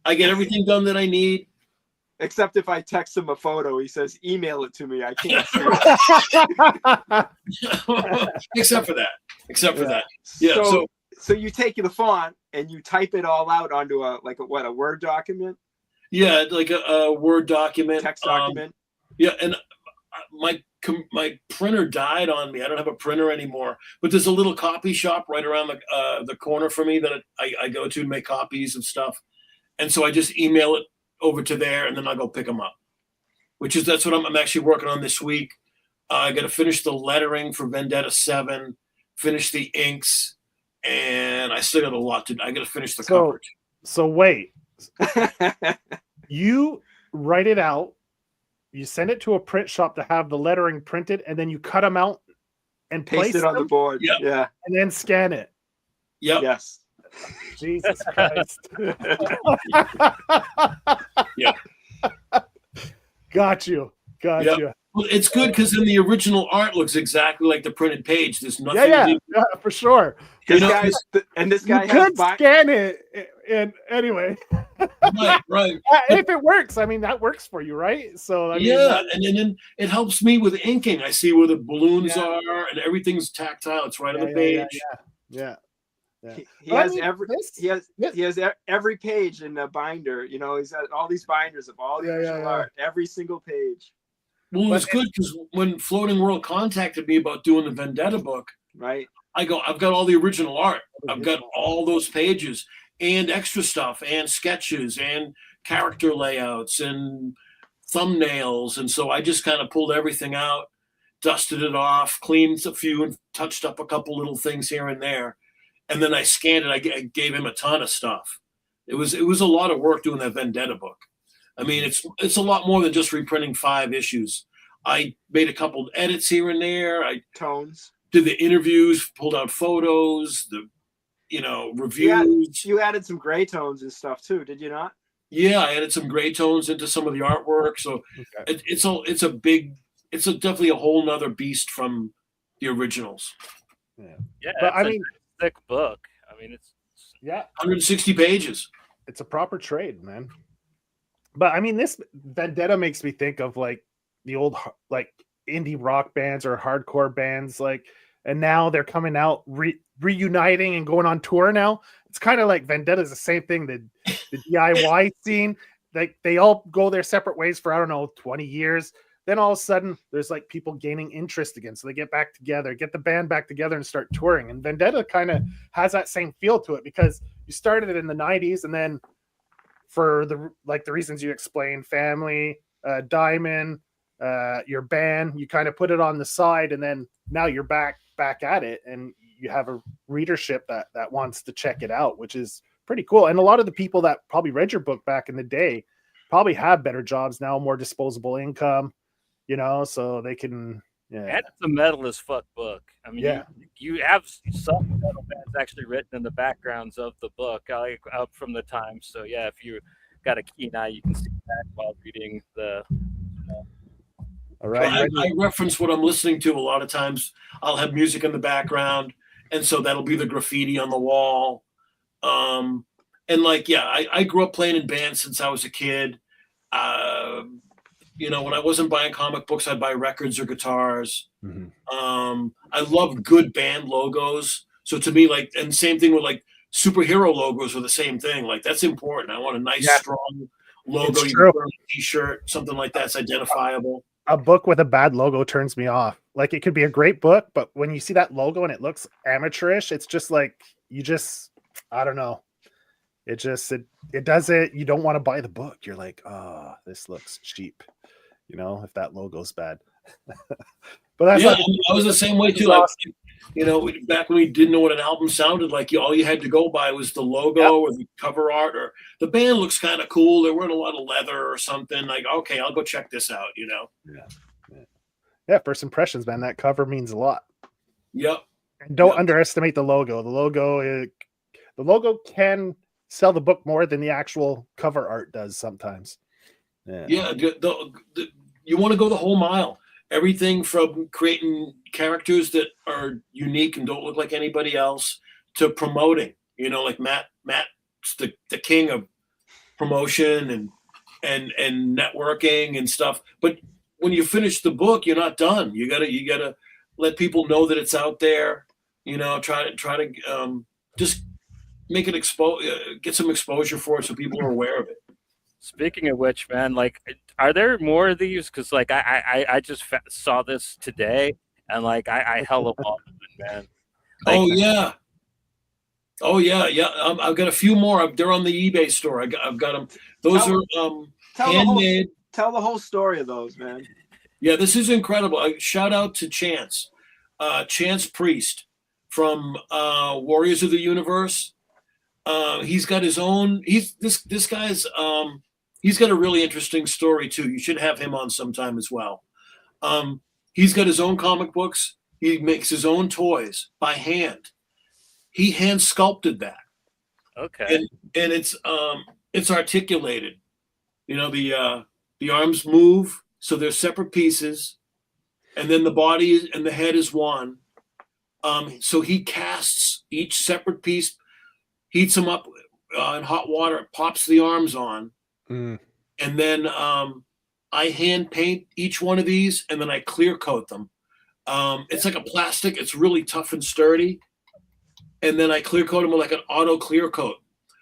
I get everything done that I need. Except if I text him a photo, he says, email it to me. I can't see it. Except for that. Yeah. So you take the font and you type it all out onto a Word document? Yeah, like a Word document. Text document. Yeah, and my printer died on me. I don't have a printer anymore. But there's a little copy shop right around the corner for me that I go to make copies of stuff. And so I just email it over to there, and then I'll go pick them up. That's what I'm actually working on this week. I got to finish the lettering for Vendetta 7, finish the inks, and I still got a lot to do. I got to finish the coverage. So wait. You write it out, you send it to a print shop to have the lettering printed, and then you cut them out and paste it on the board. Yeah. And then scan it. Yep. Yes. Jesus Christ. Yeah. Got you. Well, it's good because then the original art looks exactly like the printed page. There's nothing. Yeah, for sure. You know, This guy You has could scan it, and anyway, right. if it works, I mean that works for you, right? So I mean, Yeah, and then it helps me with inking. I see where the balloons Yeah. are, and everything's tactile. It's right on the yeah, page. yeah. He But I has mean, he has every page in a binder. You know, he's got all these binders of all the original art, every single page. Well, it was good because when Floating World contacted me about doing the Vendetta book, right? I go, I've got all the original art. I've got all those pages and extra stuff and sketches and character layouts and thumbnails. And so I just kind of pulled everything out, dusted it off, cleaned a few and touched up a couple little things here and there. And then I scanned it. I gave him a ton of stuff. It was a lot of work doing that Vendetta book. I mean, it's a lot more than just reprinting 5 issues. I made a couple edits here and there. I did the interviews, pulled out photos, the reviews. You added some gray tones and stuff too, did you not? Yeah, I added some gray tones into some of the artwork. So it's definitely a whole nother beast from the originals. Yeah, but I mean, thick book. I mean, it's 160 pages. It's a proper trade, man. But I mean, this Vendetta makes me think of like the old like indie rock bands or hardcore bands, like, and now they're coming out reuniting and going on tour. Now it's kind of like Vendetta is the same thing. The DIY scene, like they all go their separate ways for 20 years. Then all of a sudden, there's like people gaining interest again, so they get back together, get the band back together, and start touring. And Vendetta kind of has that same feel to it because you started it in the '90s, and then for the reasons you explained, family, Diamond, your band, you kind of put it on the side, and then now you're back at it, and you have a readership that wants to check it out, which is pretty cool. And a lot of the people that probably read your book back in the day probably have better jobs now, more disposable income, so they can. Yeah, and it's a metal as fuck book. I mean, you have some metal bands actually written in the backgrounds of the book, out from the time. So yeah, if you got a keen eye, you can see that while reading the. All right. So I reference what I'm listening to a lot of times. I'll have music in the background, and so that'll be the graffiti on the wall. And I grew up playing in bands since I was a kid. When I wasn't buying comic books, I'd buy records or guitars. Mm-hmm. I love good band logos. So to me, and same thing with superhero logos are the same thing. Like that's important. I want a nice, strong logo. You can put on a t-shirt, something like that's identifiable. A book with a bad logo turns me off. Like it could be a great book, but when you see that logo and it looks amateurish, it's just like I don't know. It does it. You don't want to buy the book. You're like, oh, this looks cheap. If that logo's bad. But that's I was the same way too. Awesome. Back when we didn't know what an album sounded like, all you had to go by was the logo or the cover art, or the band looks kind of cool. They're wearing a lot of leather or something. Like, okay, I'll go check this out. Yeah. First impressions, man. That cover means a lot. Yep. And don't underestimate the logo. The logo can sell the book more than the actual cover art does sometimes. Yeah. You want to go the whole mile. Everything from creating characters that are unique and don't look like anybody else to promoting, like Matt's the king of promotion and networking and stuff. But when you finish the book, you're not done. You gotta let people know that it's out there, try to just make it get some exposure for it so people are aware of it. Speaking of which, man, are there more of these? Because I just saw this today, and I hella wanted it, man. Oh yeah. I've got a few more. They're on the eBay store. I've got them. Those are handmade. Tell the whole story of those, man. Yeah, this is incredible. Shout out to Chance Priest from Warriors of the Universe. He's got his own. This guy's. He's got a really interesting story too. You should have him on sometime as well. He's got his own comic books. He makes his own toys by hand. he hand sculpted that. Okay. And it's articulated. You know, the arms move, so they're separate pieces, and then the body and the head is one. So he casts each separate piece, heats them up in hot water, pops the arms on, and then I hand paint each one of these, and then I clear coat them. It's like a plastic. It's really tough and sturdy. And then I clear coat them with like an auto clear coat.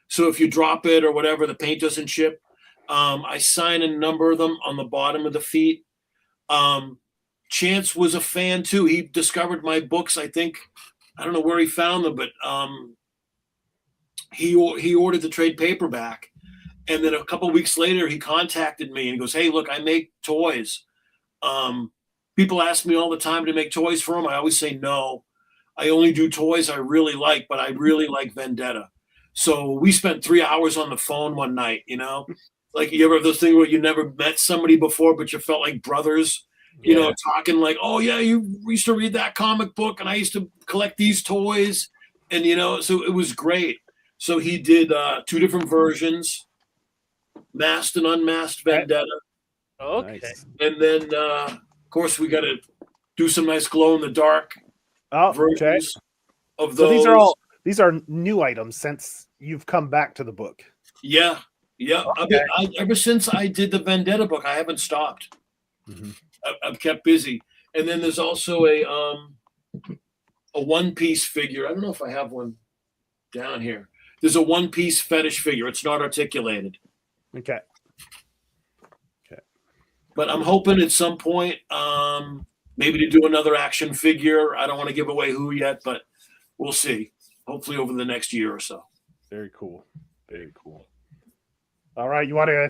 So if you drop it or whatever, the paint doesn't chip. I sign a number of them on the bottom of the feet. Chance was a fan too. He discovered my books. I think, I don't know where he found them, but he ordered the trade paperback. And then a couple of weeks later, he contacted me and he goes, "Hey, look, I make toys. People ask me all the time to make toys for them. I always say no. I only do toys I really like, but I really like Vendetta." So we spent 3 hours on the phone one night, you know? Like, you ever have this thing where you never met somebody before, but you felt like brothers, you know, talking like, "Oh, yeah, you used to read that comic book, and I used to collect these toys." And, you know, so it was great. So he did 2 different versions, masked and unmasked Vendetta. Okay. Nice. And then, of course, we got to do some nice glow-in-the-dark versions of those. So these are new items since you've come back to the book. Yeah. Okay. Ever since I did the Vendetta book, I haven't stopped. I've kept busy. And then there's also a one-piece figure. I don't know if I have one down here. There's a one-piece fetish figure. It's not articulated. Okay. But I'm hoping at some point, maybe to do another action figure. I don't want to give away who yet, but we'll see. Hopefully over the next year or so. Very cool. Very cool. All right, you want to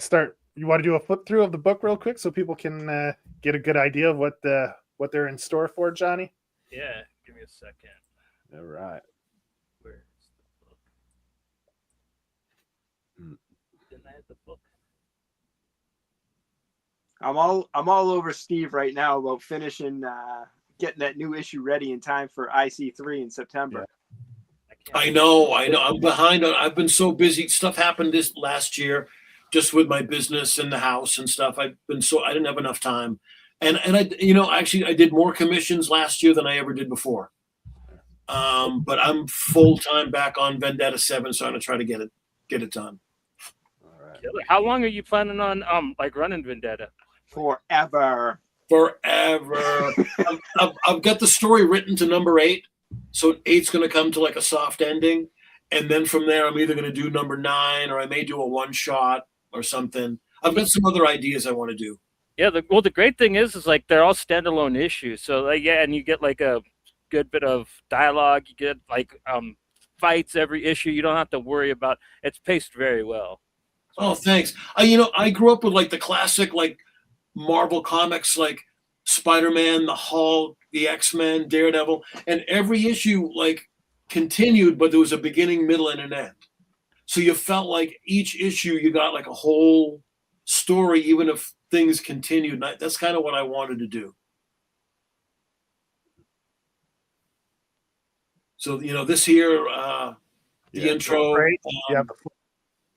do a flip through of the book real quick so people can get a good idea of what they're in store for, Johnny? Yeah. Give me a second. All right. Where's the book? Didn't I have the book? I'm all over Steve right now about finishing getting that new issue ready in time for IC3 in September. I know. I'm behind. I've been so busy. Stuff happened this last year, just with my business and the house and stuff. I didn't have enough time, and I did more commissions last year than I ever did before. But I'm full time back on Vendetta 7, so I'm gonna try to get it done. All right. How long are you planning on running Vendetta? Forever. I've got the story written to number 8. So 8's going to come to like a soft ending. And then from there, I'm either going to do number 9 or I may do a one shot or something. I've got some other ideas I want to do. Yeah. The great thing is like they're all standalone issues. So and you get like a good bit of dialogue. You get like fights every issue. You don't have to worry about. It's paced very well. Oh, thanks. I grew up with like the classic like Marvel comics, like Spider-Man, the Hulk, the X-Men, Daredevil, and every issue like continued, but there was a beginning, middle, and an end. So you felt like each issue you got like a whole story, even if things continued. That's kind of what I wanted to do. So this here, the intro. The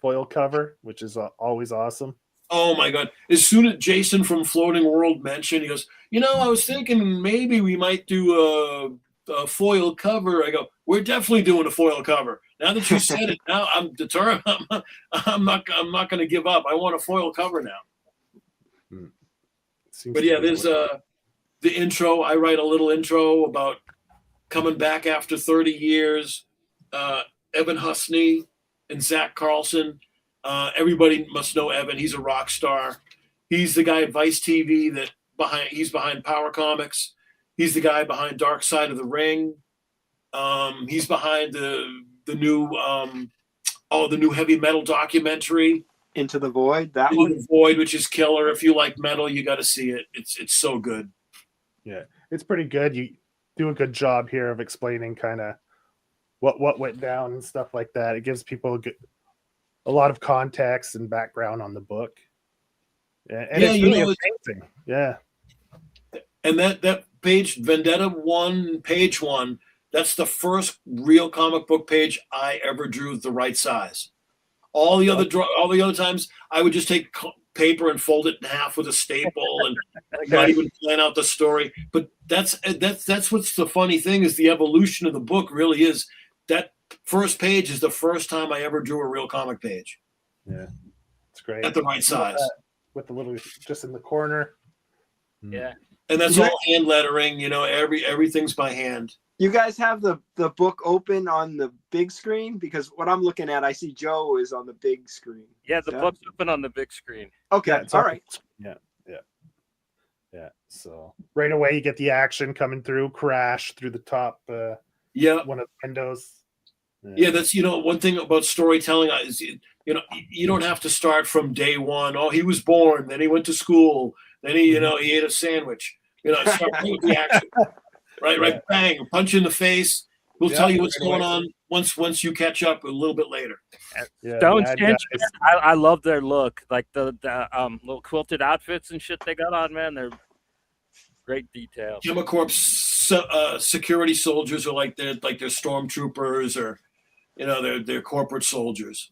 foil cover, which is always awesome. Oh my God. As soon as Jason from Floating World mentioned, he goes, I was thinking maybe we might do a foil cover. I go, we're definitely doing a foil cover. Now that you said it, now I'm determined. I'm not going to give up. I want a foil cover now. But yeah, there's the intro. I write a little intro about coming back after 30 years. Evan Husney and Zach Carlson. Everybody must know Evan. He's a rock star. He's the guy at Vice TV he's behind Power Comics. He's the guy behind Dark Side of the Ring. He's behind the new heavy metal documentary, Into the Void. Into the Void, which is killer. If you like metal, you got to see it. It's so good. Yeah, it's pretty good. You do a good job here of explaining kind of what went down and stuff like that. It gives people a lot of context and background on the book. Yeah, and it's really amazing. Yeah. And that page, Vendetta 1, page 1, That's the first real comic book page I ever drew the right size. All the other times, I would just take paper and fold it in half with a staple and not even plan out the story. But that's what's the funny thing is the evolution of the book really is that first page is the first time I ever drew a real comic page. Yeah, it's great at the right size with the little just in the corner. Yeah, and that's all hand lettering. You know, everything's by hand. You guys have the book open on the big screen? Because what I'm looking at, I see Joe is on the big screen. Yeah, the book's open on the big screen. Okay, yeah, all right. Yeah. So right away you get the action coming through, crash through the top. One of the windows. Yeah, that's one thing about storytelling is you don't have to start from day one. Oh, he was born, then he went to school, then he he ate a sandwich. Start with the action. Right, bang, punch in the face. We'll tell you what's going on once you catch up a little bit later. Stone Chinch, I love their look, like the little quilted outfits and shit they got on, man. They're great detail. Chemicorp's security soldiers are like they're stormtroopers or they're corporate soldiers.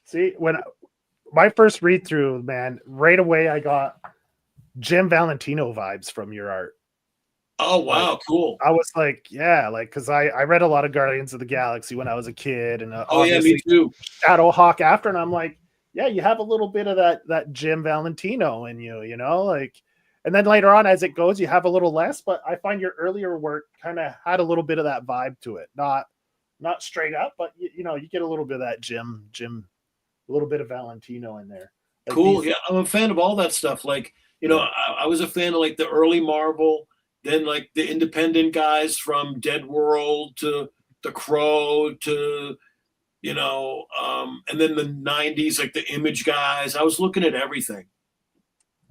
See, when my first read through, man, right away I got Jim Valentino vibes from your art. Oh wow, cool! I was like, because I read a lot of Guardians of the Galaxy when I was a kid, and me too. Shadowhawk after, and I'm like, yeah, you have a little bit of that Jim Valentino in you, and then later on as it goes, you have a little less. But I find your earlier work kind of had a little bit of that vibe to it, not straight up, but you get a little bit of that Jim, a little bit of Valentino in there. Like cool, yeah, I'm a fan of all that stuff. Like I was a fan of like the early Marvel. Then like the independent guys from Dead World to The Crow to, and then the 90s, like the Image guys. I was looking at everything.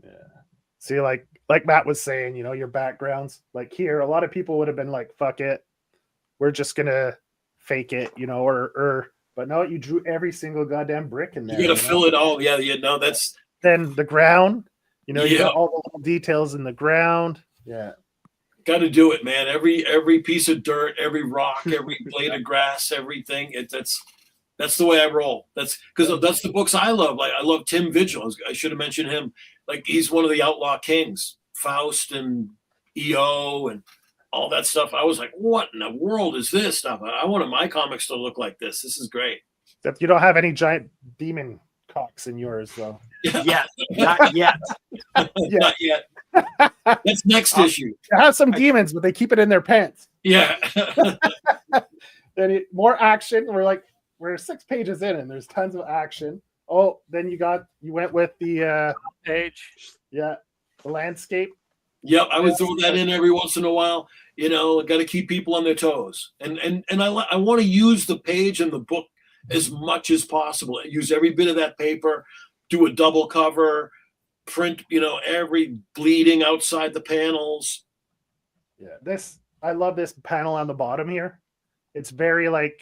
Yeah. See, like Matt was saying, your backgrounds, like here, a lot of people would have been like, fuck it. We're just going to fake it, but no, you drew every single goddamn brick in there. You got to fill it all. Yeah. No, that's. Then the ground, you got all the little details in the ground. Yeah. Got to do it, man. Every piece of dirt, every rock, every blade of grass, everything. That's the way I roll. That's because that's the books I love. Like I love Tim Vigil. I should have mentioned him. Like he's one of the outlaw kings, Faust and EO and all that stuff. I was like, what in the world is this stuff? I wanted my comics to look like this. This is great. Except you don't have any giant demon cocks in yours, though. Yeah, not yet. Not yet. That's next issue. I have some demons, but they keep it in their pants. Yeah. Then more action. We're 6 pages in, and there's tons of action. Oh, then you went with the page. Yeah, the landscape. Yep, I would throw that in every once in a while. Got to keep people on their toes, and I want to use the page and the book as much as possible. Use every bit of that paper. Do a double cover. Print, every bleeding outside the panels. Yeah, I love this panel on the bottom here. It's very like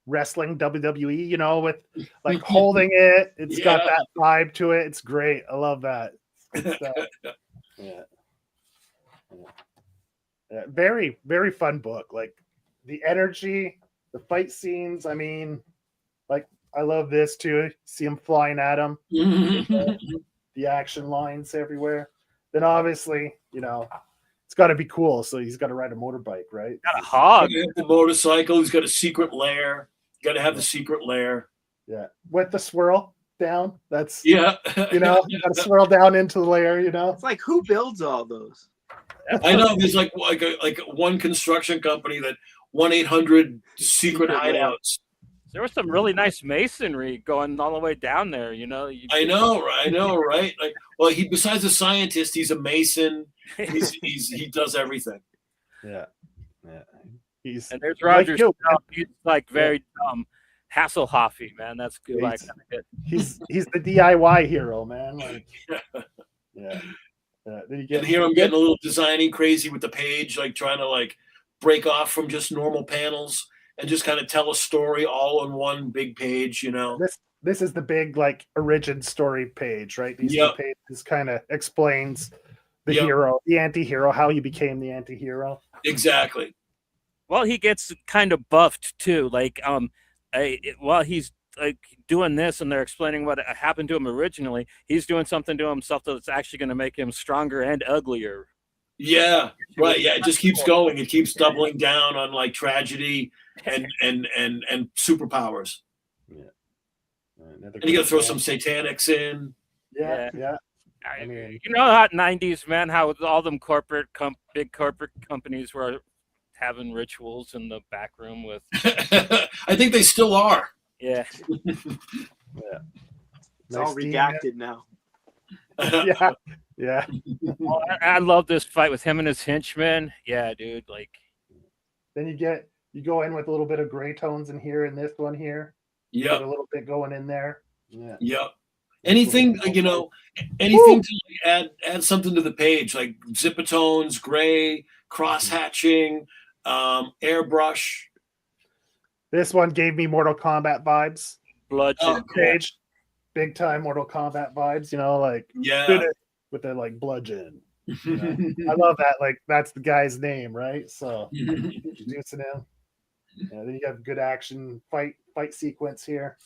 wrestling WWE, with like holding it. It's got that vibe to it. It's great. I love that. Yeah. Very, very fun book. Like the energy, the fight scenes. I mean, like I love this too. See him flying at him. The action lines everywhere. Then obviously, it's got to be cool. So he's got to ride a motorbike, right? Got a hog. The motorcycle. He's got a secret lair. Got to have the secret lair. Yeah, with the swirl down. That's you got to swirl down into the lair. It's like who builds all those? I know there's like one construction company that 1-800 secret hideouts. There was some really nice masonry going all the way down there, I know, right? Like, well, he besides a scientist, he's a mason. He does everything. Yeah. And there's Roger. He's like very Hasselhoffy, man. That's good. He's the DIY hero, man. Like, yeah. And here I'm getting a little designy crazy with the page, like trying to like break off from just normal panels. And just kind of tell a story all on one big page, This is the big like origin story page, right? These two pages kind of explains the hero, the anti-hero, how he became the anti-hero. Exactly. Well, he gets kind of buffed too. Like, while he's like doing this, and they're explaining what happened to him originally, he's doing something to himself that's actually going to make him stronger and uglier. Yeah, right. Yeah, it just keeps going. It keeps doubling down on like tragedy and superpowers. Yeah. And you got to throw some satanics in. Yeah. I mean, you know how 90s, man, how all them big corporate companies were having rituals in the back room with. I think they still are. Yeah. Yeah. It's all redacted now. Yeah. Oh, I love this fight with him and his henchmen. Yeah, dude. Like. Then you go in with a little bit of gray tones in here, in this one here. Yep. Get a little bit going in there. Yeah. Yep. Anything, anything to add something to the page, like zipatones, gray, cross hatching, airbrush. This one gave me Mortal Kombat vibes. Bludgeon page, big time Mortal Kombat vibes. Like with the like bludgeon. I love that. Like that's the guy's name, right? So introducing him. Yeah, then you have good action fight sequence here.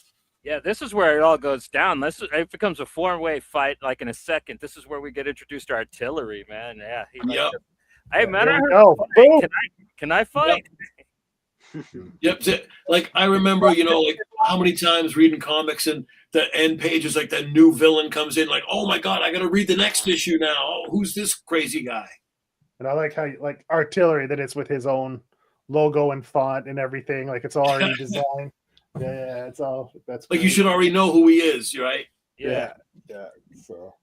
Yeah, this is where it all goes down. It becomes a 4-way fight, like in a second. This is where we get introduced to artillery, man. Yeah. Hey, man, can I fight? Yep. Like I remember, like how many times reading comics and the end pages, like that new villain comes in, like, oh my god, I got to read the next issue now. Oh, who's this crazy guy? And I like how like artillery that it's with his own logo and font and everything. Like it's already designed. Yeah, it's all that's like great. You should already know who he is, right? Yeah. So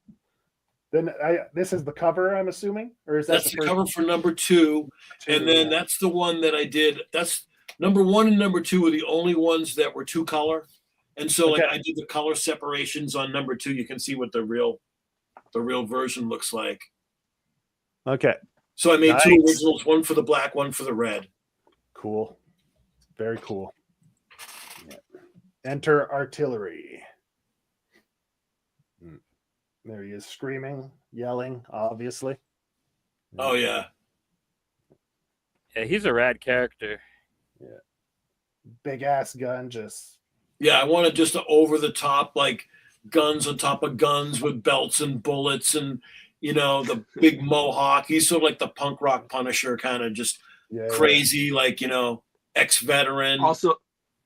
then this is the cover, I'm assuming, or is that's the cover for number 2, and then that's the one that I did. That's number 1 and number 2 were the only ones that were 2 color, and so like I did the color separations on number 2. You can see what the real version looks like. Okay. So I made 2 originals, one for the black, one for the red. Cool. Very cool. Enter artillery. There he is, screaming, yelling, obviously. Oh yeah. Yeah, he's a rad character. Yeah. Big ass gun, just. Yeah, I wanted just over the top, like guns on top of guns with belts and bullets, and the big mohawk. He's sort of like the punk rock Punisher, kind of just crazy, like ex-veteran. Also.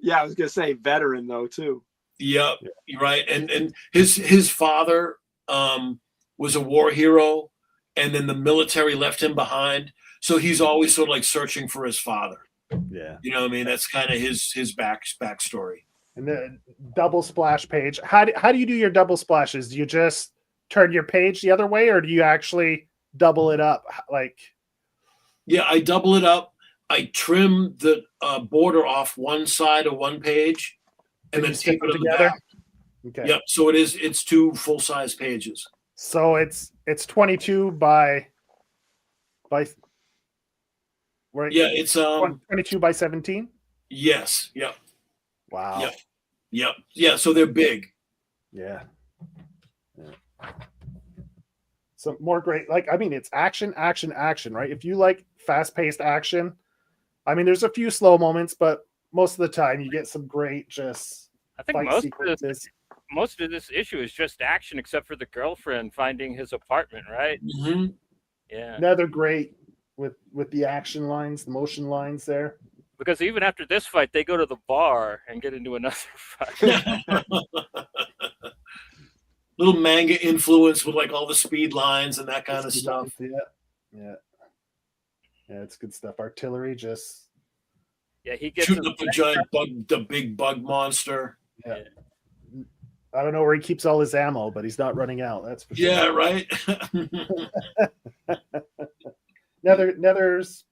Yeah, I was gonna say veteran though too. Yep, right. And his father was a war hero, and then the military left him behind. So he's always sort of like searching for his father. Yeah, you know what I mean. That's kind of his backstory. And the double splash page. How do you do your double splashes? Do you just turn your page the other way, or do you actually double it up? Like, yeah, I double it up. I trim the border off one side of one page, and then tape it together. Okay. Yep. So it's 2 full-size pages. So it's 22 by right. Yeah, it's 22 by 17. Yes. Yep. Wow. Yep. Yeah. So they're big. Yeah. So more great. Like it's action, right? If you like fast-paced action. There's a few slow moments, but most of the time you get some great I think most of this issue is just action, except for the girlfriend finding his apartment, right? Mm-hmm. Yeah. Another great with the action lines, the motion lines there. Because even after this fight, they go to the bar and get into another fight. Little manga influence with like all the speed lines and that kind of stuff. Yeah, it's good stuff. Artillery just. Yeah, he gets shooting up the giant bug, the big bug monster. Yeah. I don't know where he keeps all his ammo, but he's not running out. That's for sure. Yeah, right. Nether's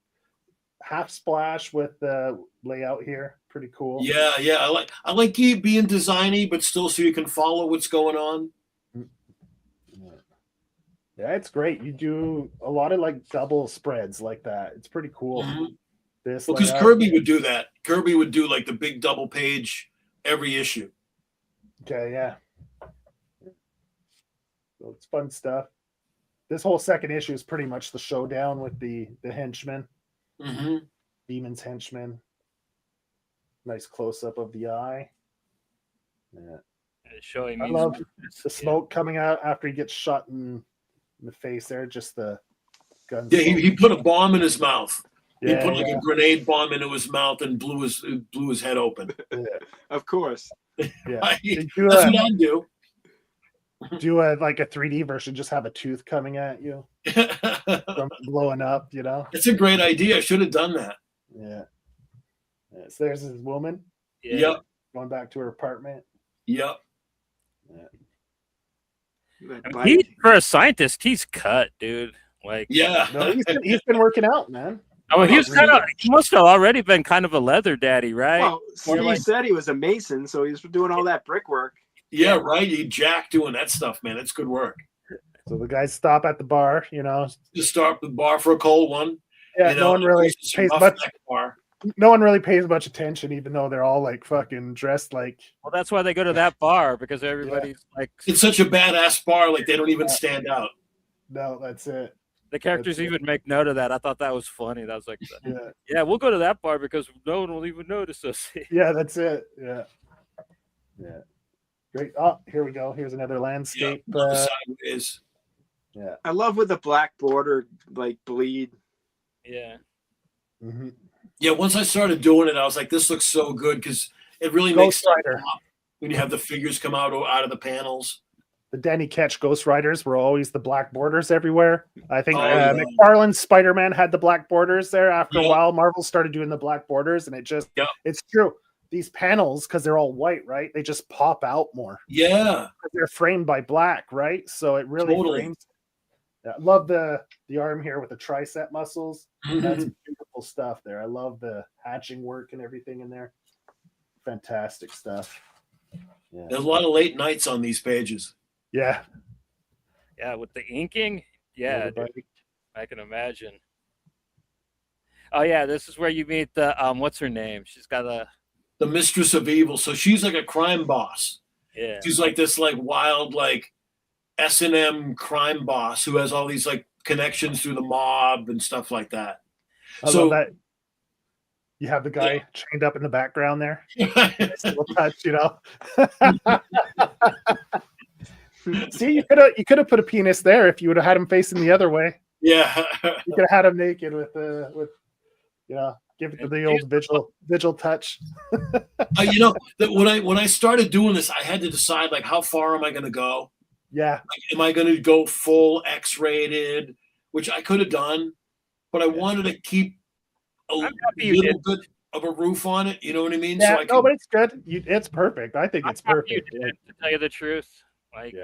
half splash with the layout here. Pretty cool. Yeah. I like being designy, but still so you can follow what's going on. Yeah, it's great. You do a lot of like double spreads like that. It's pretty cool. Mm-hmm. Because Kirby would do that. Kirby would do like the big double page every issue. Okay, yeah. So it's fun stuff. This whole second issue is pretty much the showdown with the henchmen. Mm-hmm. Demon's henchman. Nice close up of the eye. Yeah. Showing I me love the smoke coming out after he gets shot in the face there. Just the gun. Yeah, he put a bomb in his mouth. Yeah, he put like a grenade bomb into his mouth and blew his head open. Yeah. Of course. Yeah. That's what I'd do. Do like a 3D version, just have a tooth coming at you from blowing up, you know? It's a great idea. I should have done that. Yeah. So there's his woman. Yeah. Yep. Going back to her apartment. Yep. For a scientist, he's cut, dude. Like, yeah. No, he's been working out, man. Oh, he must have already been kind of a leather daddy, right? Well, Steve said he was a mason, so he's doing all that brickwork. Yeah, right. He Jack doing that stuff, man. It's good work. So the guys stop at the bar, you know. Just start the bar for a cold one. Yeah, you know, no one really pays much. No one really pays much attention, even though they're all like fucking dressed like. Well, that's why they go to that bar, because everybody's like. It's such a badass bar, like they don't even stand out. No, that's it. The characters even make note of that. I thought that was funny. That was like, yeah, we'll go to that bar because no one will even notice us. Yeah, that's it. Yeah. Great. Oh, here we go. Here's another landscape. Sideways. Yeah. I love with the black border like bleed. Yeah. Mm-hmm. Yeah. Once I started doing it, I was like, this looks so good because it really makes sense when you have the figures come out of the panels. The Danny Ketch Ghost Riders were always the black borders everywhere. I think McFarlane's Spider-Man had the black borders there. After a while, Marvel started doing the black borders, and it's true. These panels, because they're all white, right? They just pop out more. Yeah. They're framed by black, right? So it really frames. I love the arm here with the tricep muscles. Mm-hmm. That's beautiful stuff there. I love the hatching work and everything in there. Fantastic stuff. Yeah. There's a lot of late nights on these pages. Yeah. Yeah, with the inking. Yeah, dude, I can imagine. Oh yeah, this is where you meet the what's her name? She's got the Mistress of Evil. So she's like a crime boss. Yeah. She's like this like wild like S&M crime boss who has all these like connections through the mob and stuff like that. I love that. You have the guy chained up in the background there. Nice little touch, you know. See, you could have put a penis there if you would have had him facing the other way. Yeah. You could have had him naked with you know, give it the old vigil touch. You know, that when I started doing this, I had to decide like how far am I going to go? Yeah. Like, am I going to go full X-rated, which I could have done, but I wanted to keep a little bit of a roof on it. You know what I mean? Yeah. So but it's good. It's perfect. I think it's perfect. To tell you the truth. Like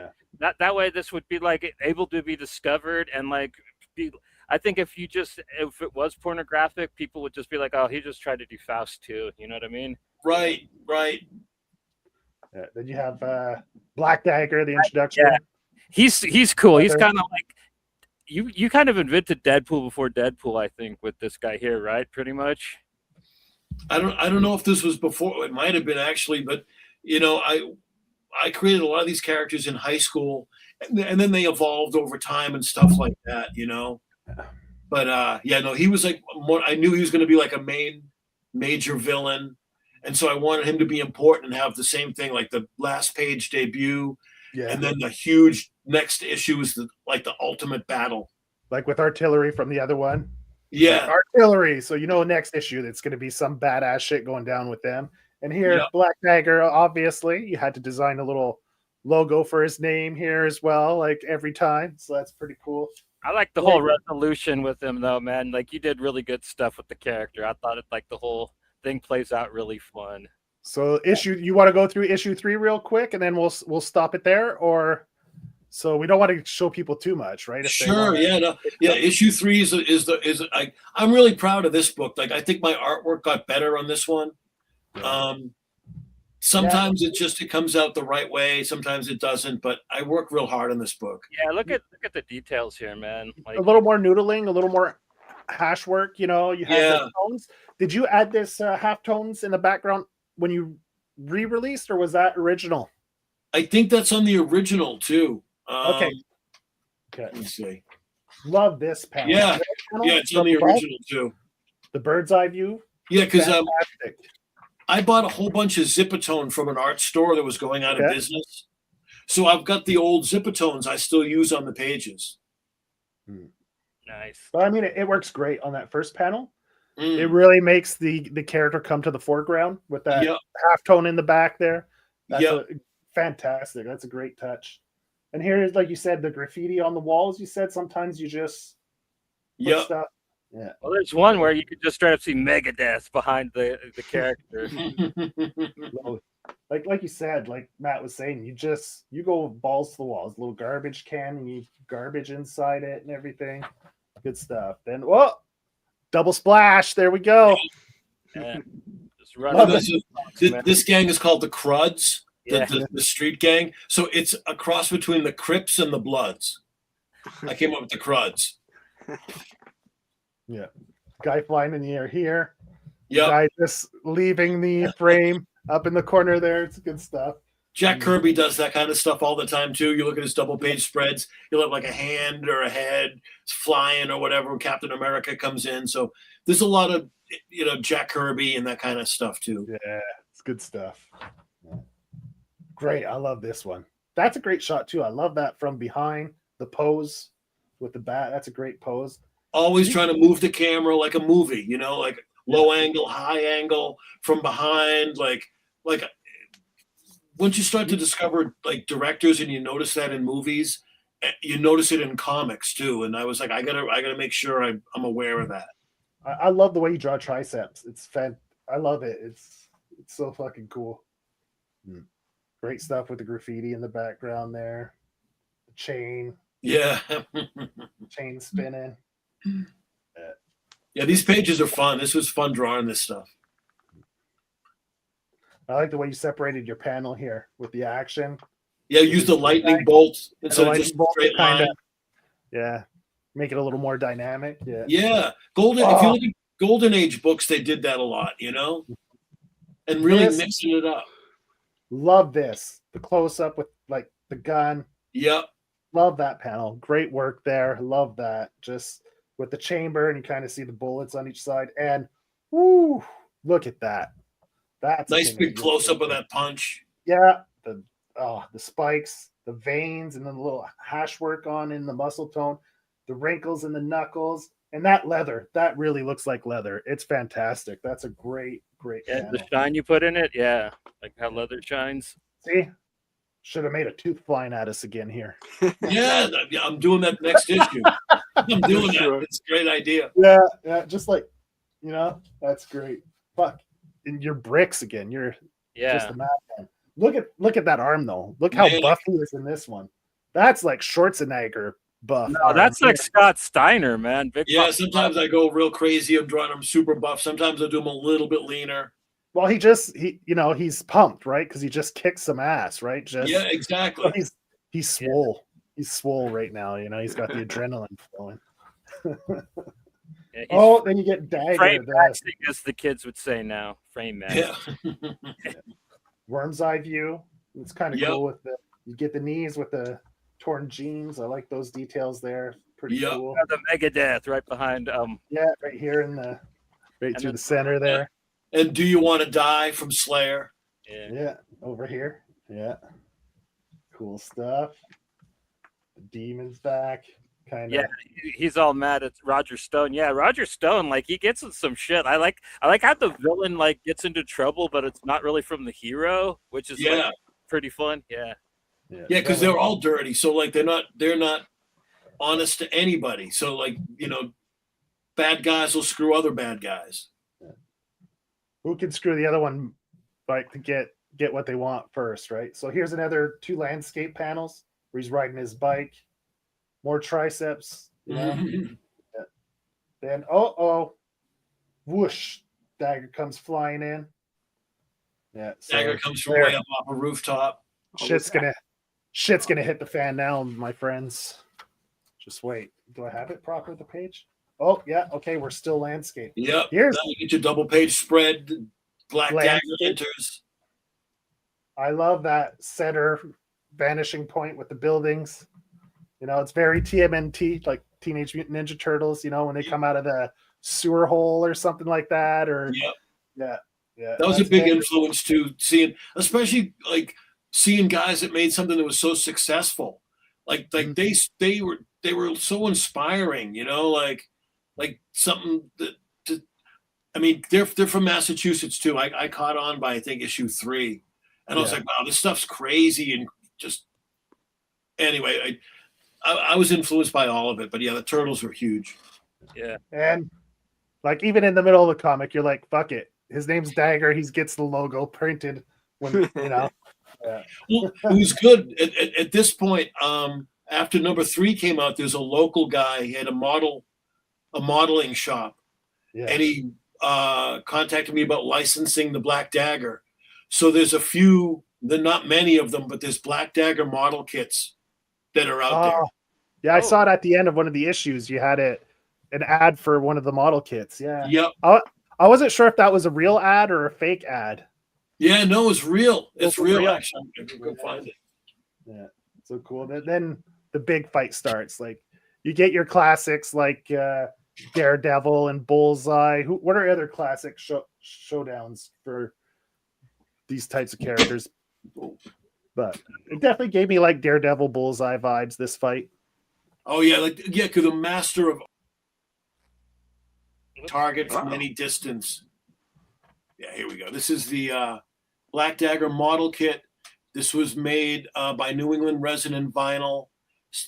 that way this would be like able to be discovered and like I think if it was pornographic, people would just be like, oh, he just tried to do Faust too. You know what I mean? Right. Yeah, then you have Black Dagger, the introduction. Yeah. He's cool. He's kind of like you kind of invented Deadpool before Deadpool, I think, with this guy here, right? Pretty much. I don't know if this was before. It might have been actually, but you know, I created a lot of these characters in high school, and then they evolved over time and stuff like that, you know. But he was like I knew he was going to be like a major villain, and so I wanted him to be important and have the same thing, like the last page debut, and then the huge next issue is the ultimate battle, like with artillery from the other one. Yeah, like artillery. So next issue that's going to be some badass shit going down with them. And here, Black Dagger, obviously, you had to design a little logo for his name here as well, like every time. So that's pretty cool. I like the whole resolution with him, though, man. Like, you did really good stuff with the character. I thought the whole thing plays out really fun. So you want to go through issue 3 real quick, and then we'll stop it there, or so we don't want to show people too much, right? Sure, issue 3 is I'm really proud of this book. Like, I think my artwork got better on this one. Sometimes it comes out the right way, sometimes it doesn't, but I work real hard on this book. Yeah, look at the details here, man. Like, a little more noodling, a little more hash work, you know. You have the tones. Did you add this half tones in the background when you re-released, or was that original? I think that's on the original too. Okay. Let me see. Love this panel. Yeah, it's on the original too. The bird's eye view. Yeah, because Fantastic. I bought a whole bunch of Zipatone from an art store that was going out of Okay. business. So I've got the old Zipatones I still use on the pages. Nice. But I mean, it works great on that first panel. Mm. It really makes the character come to the foreground with that Yep. half tone in the back there. That's Yep. fantastic. That's a great touch. And here is, like you said, the graffiti on the walls. You said sometimes you just put Yep. stuff. Yeah. Well, there's one where you could just straight up see Megadeth behind the character. Little- like you said, like Matt was saying, you go balls to the walls, little garbage can, and you garbage inside it and everything. Good stuff. Then double splash. There we go. Yeah. Just run Love over it. the box, man. This gang is called the Cruds, Yeah. the street gang. So it's a cross between the Crips and the Bloods. I came up with the Cruds. Guy flying in the air here. Yep. Guy just leaving the frame up in the corner there. It's good stuff. Jack Kirby does that kind of stuff all the time too. You look at his double page spreads, he'll have like a hand or a head flying or whatever when Captain America comes in. So there's a lot of, Jack Kirby and that kind of stuff too. Yeah, it's good stuff. Great. I love this one. That's a great shot too. I love that from behind, the pose with the bat. That's a great pose. Always trying to move the camera like a movie, like low angle, high angle, from behind, like once you start to discover like directors and you notice that in movies, you notice it in comics too. And I was like, I gotta make sure I'm aware of that. I love the way you draw triceps. I love it. It's so fucking cool. Great stuff with the graffiti in the background there. The chain Yeah. spinning. Yeah, these pages are fun. This was fun drawing this stuff. I like the way you separated your panel here with the action. Yeah, use the lightning bolts instead of just straight line. Yeah, make it a little more dynamic. Yeah. Yeah, if you look at Golden Age books, they did that a lot, and really mixing it up. Love this. The close up with like the gun. Yep. Love that panel. Great work there. Love that. Just with the chamber, and you kind of see the bullets on each side. And woo, look at that. That's nice big close up of that punch. Yeah. The spikes, the veins, and then the little hash work in the muscle tone, the wrinkles in the knuckles, and that leather. That really looks like leather. It's fantastic. That's a great panel. The shine you put in it, yeah, like how leather shines. See, should have made a tooth flying at us again here. Yeah, I'm doing that next issue. I'm doing that. It's a great idea. Yeah, just like, that's great. Fuck, and your bricks again. You're just a madman. Look at that arm though. Look how buff he is in this one. That's like Schwarzenegger buff. No, that's like Scott Steiner, man. Sometimes I go real crazy. I'm drawing him super buff. Sometimes I do him a little bit leaner. Well, he's pumped, right? Because he just kicked some ass, right? Yeah, exactly. He's swole. He's swole right now. He's got the adrenaline flowing. Yeah, then you get Dagger. Frame matching, as the kids would say now. Frame match. Yeah. Worm's eye view. It's kind of cool with you get the knees with the torn jeans. I like those details there. Pretty cool. The Megadeth right behind. Yeah, right here through the center there. And Do You Want to Die from Slayer? Yeah, over here. Yeah. Cool stuff. The demon's back. Kind of. Yeah, he's all mad at Roger Stone. Yeah, Roger Stone, like he gets in some shit. I like how the villain like gets into trouble, but it's not really from the hero, which is like, pretty fun. Yeah, because they're all dirty. So like they're not honest to anybody. So like bad guys will screw other bad guys. Yeah. Who can screw the other one, like to get what they want first, right? So here's another 2 landscape panels where he's riding his bike. More triceps, Then whoosh, Dagger comes flying in. Yeah, so Dagger comes from way up off a rooftop. Shit's gonna hit the fan now, my friends. Just wait. Do I have it proper? The page? Oh yeah, okay. We're still landscape. Yep. Here's now you get your double page spread. Black Dagger enters. I love that center vanishing point with the buildings. It's very TMNT, like Teenage Mutant Ninja Turtles, when they come out of the sewer hole or something like that. Or Yeah. yeah. That was a That's big very- influence too, especially like seeing guys that made something that was so successful. Like they were so inspiring, like something that I mean, they're from Massachusetts too. I caught on by I think issue 3, and I was like, wow, this stuff's crazy, and just anyway, I was influenced by all of it. But yeah, the turtles were huge. Yeah. And like even in the middle of the comic, you're like, fuck it. His name's Dagger. He gets the logo printed when Yeah. Well, it was good at this point. After number 3 came out, there's a local guy. He had a modeling shop, and he contacted me about licensing the Black Dagger. So there's a few, not many of them, but there's Black Dagger model kits that are out there. Yeah, I saw it at the end of one of the issues. You had an ad for one of the model kits. Yeah. Yep. I wasn't sure if that was a real ad or a fake ad. Yeah, no, it's real. It's real, real. actually. Go find it. Yeah, so cool. Then the big fight starts. Like you get your classics like Daredevil and Bullseye. What are other classic showdowns for these types of characters? But it definitely gave me like Daredevil, Bullseye vibes. This fight. Oh yeah, because the master of target from any distance. Yeah, here we go. This is the Black Dagger model kit. This was made by New England Resin Vinyl,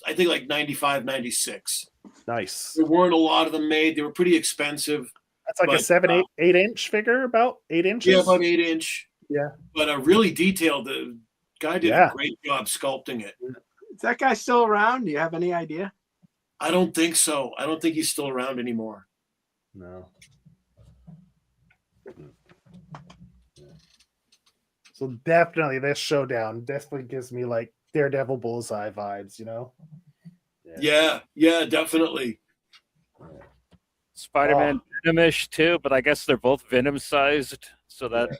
I think like 95, 96. Nice. There weren't a lot of them made. They were pretty expensive. That's like a 7, 8 inch figure, about 8 inches. Yeah, about 8 inch. Yeah. But really detailed. The guy did a great job sculpting it. Is that guy still around? Do you have any idea? I don't think so. I don't think he's still around anymore. No. So definitely this showdown definitely gives me like Daredevil Bullseye vibes, Yeah, definitely. Spider-Man Venomish too, but I guess they're both Venom sized, so that's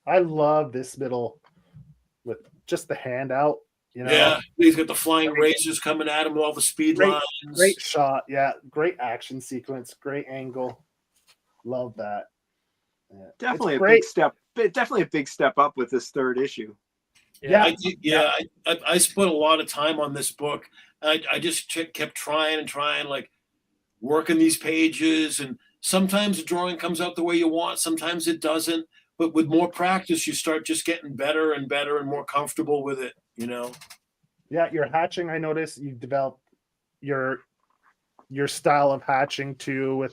I love this middle with just the hand out. Yeah, he's got the flying razors coming at him with all the speed lines. Great shot, yeah. Great action sequence, great angle. Love that. Yeah. Definitely a big step. Definitely a big step up with this 3rd issue. I spent a lot of time on this book. I just kept trying, like working these pages, and sometimes the drawing comes out the way you want, sometimes it doesn't. But with more practice, you start just getting better and better and more comfortable with it. Yeah, your hatching. I noticed you developed your style of hatching too.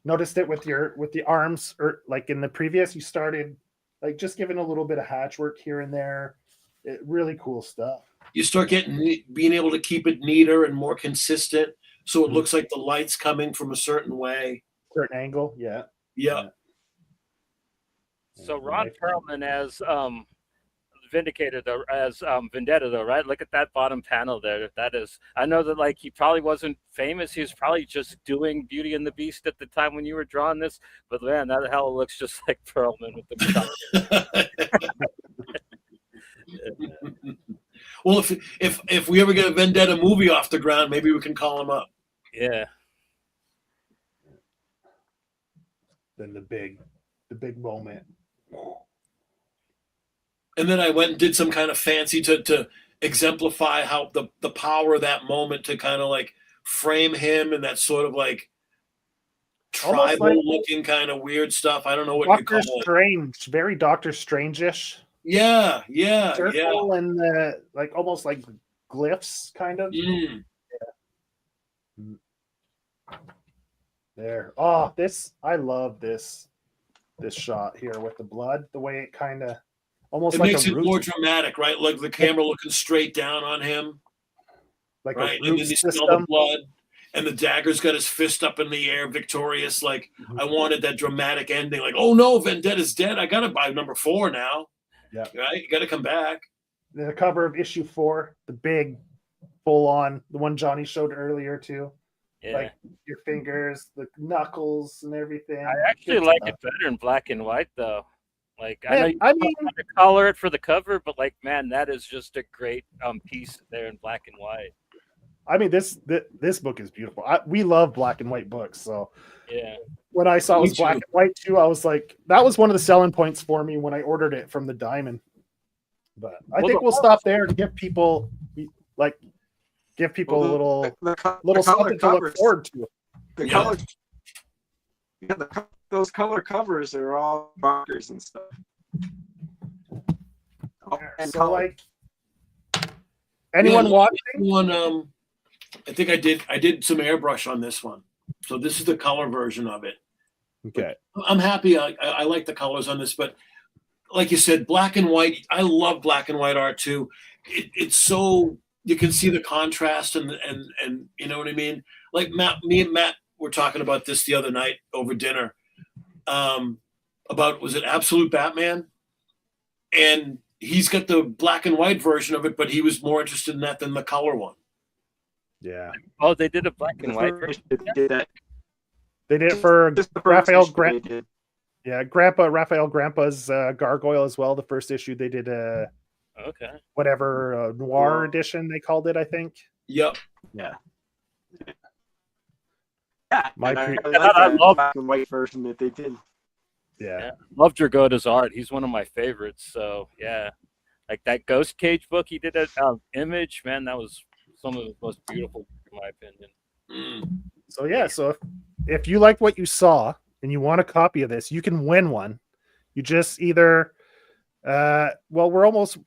Noticed it with the arms, or like in the previous, you started like just giving a little bit of hatch work here and there. Really cool stuff. You start being able to keep it neater and more consistent, so it looks like the light's coming from a certain way, certain angle. Yeah. So Ron Perlman as Vindicator though, as Vendetta though, right? Look at that bottom panel there. That is, I know that like he probably wasn't famous. He was probably just doing Beauty and the Beast at the time when you were drawing this. But man, that hell looks just like Perlman with the Well, if we ever get a Vendetta movie off the ground, maybe we can call him up. Yeah. Then the big moment. And then I went and did some kind of fancy to exemplify how the power of that moment, to kind of like frame him and that sort of like tribal looking kind of weird stuff. I don't know what you call it. Doctor Strange, very Doctor Strange-ish. Yeah. Circle and like almost like glyphs, kind of. Yeah. There. Oh, I love this shot here with the blood. The way it kind of almost makes it more dramatic, right? Like the camera looking straight down on him, like right? And then you smell the blood, and the dagger's got his fist up in the air, victorious. Like I wanted that dramatic ending. Like, oh no, Vendetta's dead. I gotta buy number 4 now. Yeah, right. You gotta come back. The cover of issue 4, the big, full on, the one Johnny showed earlier too. Yeah. Like your fingers, the knuckles, and everything. I actually like it better in black and white, though. Like I know you to color it for the cover, but like, man, that is just a great piece there in black and white. I mean, this book is beautiful. We love black and white books, so Yeah. when I saw it Me was black too. and white too, I was like, that was one of the selling points for me when I ordered it from the Diamond. But I Well, think we'll stop there to give people a little the something color to look covers. forward to. The Yeah. color, those color covers are all markers and stuff. And So, color. like, anyone Yeah, watching? One, I think I did some airbrush on this one. So this is the color version of it. Okay. I'm happy. I like the colors on this, but like you said, black and white. I love black and white art too. It's so you can see the contrast and you know what I mean. Like me and Matt were talking about this the other night over dinner. About was it Absolute Batman, and he's got the black and white version of it, but he was more interested in that than the color one. Yeah. Oh, they did a black and white. They did that. They did it for Just the first Raphael issue Grant. they did. Yeah, Raphael Grandpa's Gargoyle as well. The first issue they did Okay. whatever noir Wow. edition they called it, I think. Yep. Yeah. Yeah, My and I pre- really like I that love- black and white version that they did. Yeah. Love Dragota's art. He's one of my favorites. So yeah, like that Ghost Cage book he did at Image, man, that was some of the most beautiful, in my opinion. Mm. So yeah, so if you like what you saw and you want a copy of this, you can win one. You just either well, we're almost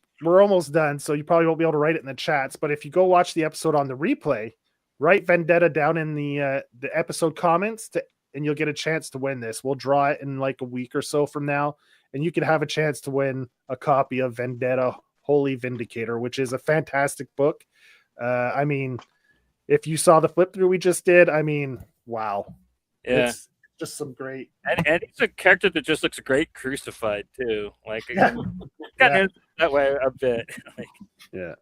done, so you probably won't be able to write it in the chats, but if you go watch the episode on the replay, write Vendetta down in the episode comments and you'll get a chance to win this. We'll draw it in like a week or so from now, and you can have a chance to win a copy of Vendetta Holy Vindicator, which is a fantastic book. I mean, if you saw the flip through we just did, I mean, wow. Yeah, It's just some great. and he's a character that just looks great crucified too. Like Yeah. got Yeah. into that way a bit. Like, Yeah.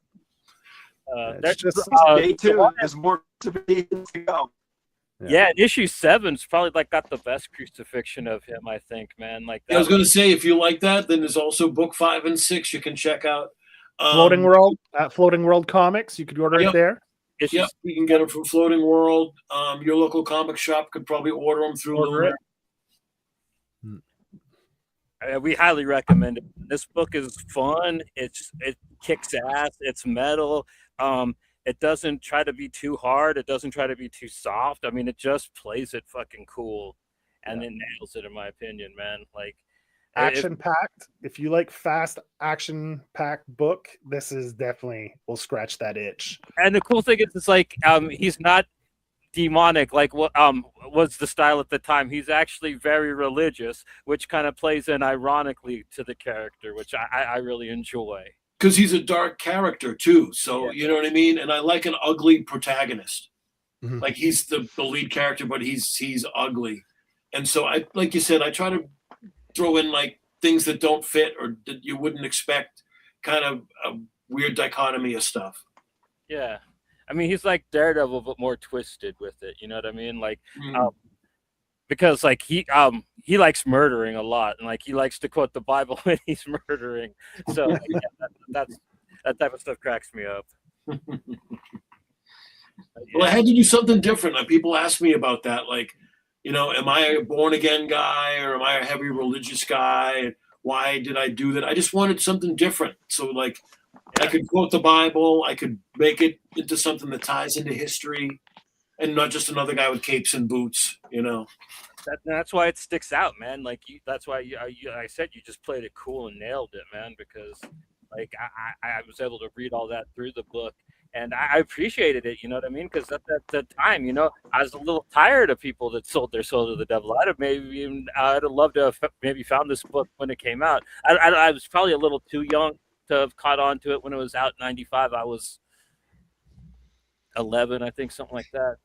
It's that's just Day two, there's more to go. yeah, issue 7's probably like got the best crucifixion of him, I think, man. Like I was going to say, if you like that, then there's also book 5 and 6 you can check out. Floating World at Floating World Comics. You could order Yep. it there. issue Yep, you can get them from Floating World. Your local comic shop could probably order them through Order Lunar. We highly recommend it. This book is fun. It kicks ass. It's metal. It doesn't try to be too hard. It doesn't try to be too soft. I mean, it just plays it fucking cool, and it nails it, in my opinion, man. Like Action packed. If you like fast action packed book, this is definitely will scratch that itch. and the cool thing is, it's like he's not demonic like what was the style at the time. He's actually very religious, which kind of plays in ironically to the character, which I really enjoy. Because he's a dark character too, so you know what I mean. And I like an ugly protagonist. Mhm. Like he's the lead character, but he's ugly. And so I, like you said, I try to throw in like things that don't fit or that you wouldn't expect. Kind of a weird dichotomy of stuff. Yeah, I mean, he's like Daredevil, but more twisted with it. You know what I mean? Like, Mm. because like he likes murdering a lot, and like he likes to quote the Bible when he's murdering. So like, yeah, that type of stuff cracks me up. Well, I had to do something different. Like, people ask me about that. Like, you know, am I a born again guy or am I a heavy religious guy? Why did I do that? I just wanted something different. So like, I could quote the Bible. I could make it into something that ties into history, and not just another guy with capes and boots. You know. That's why it sticks out, man. Like that's why I said you just played it cool and nailed it, man. Because like I was able to read all that through the book, and I appreciated it. You know what I mean? Because at that time, you know, I was a little tired of people that sold their soul to the devil. I'd have loved to have maybe found this book when it came out. I was probably a little too young to have caught on to it when it was out in '95. I was 11, I think, something like that.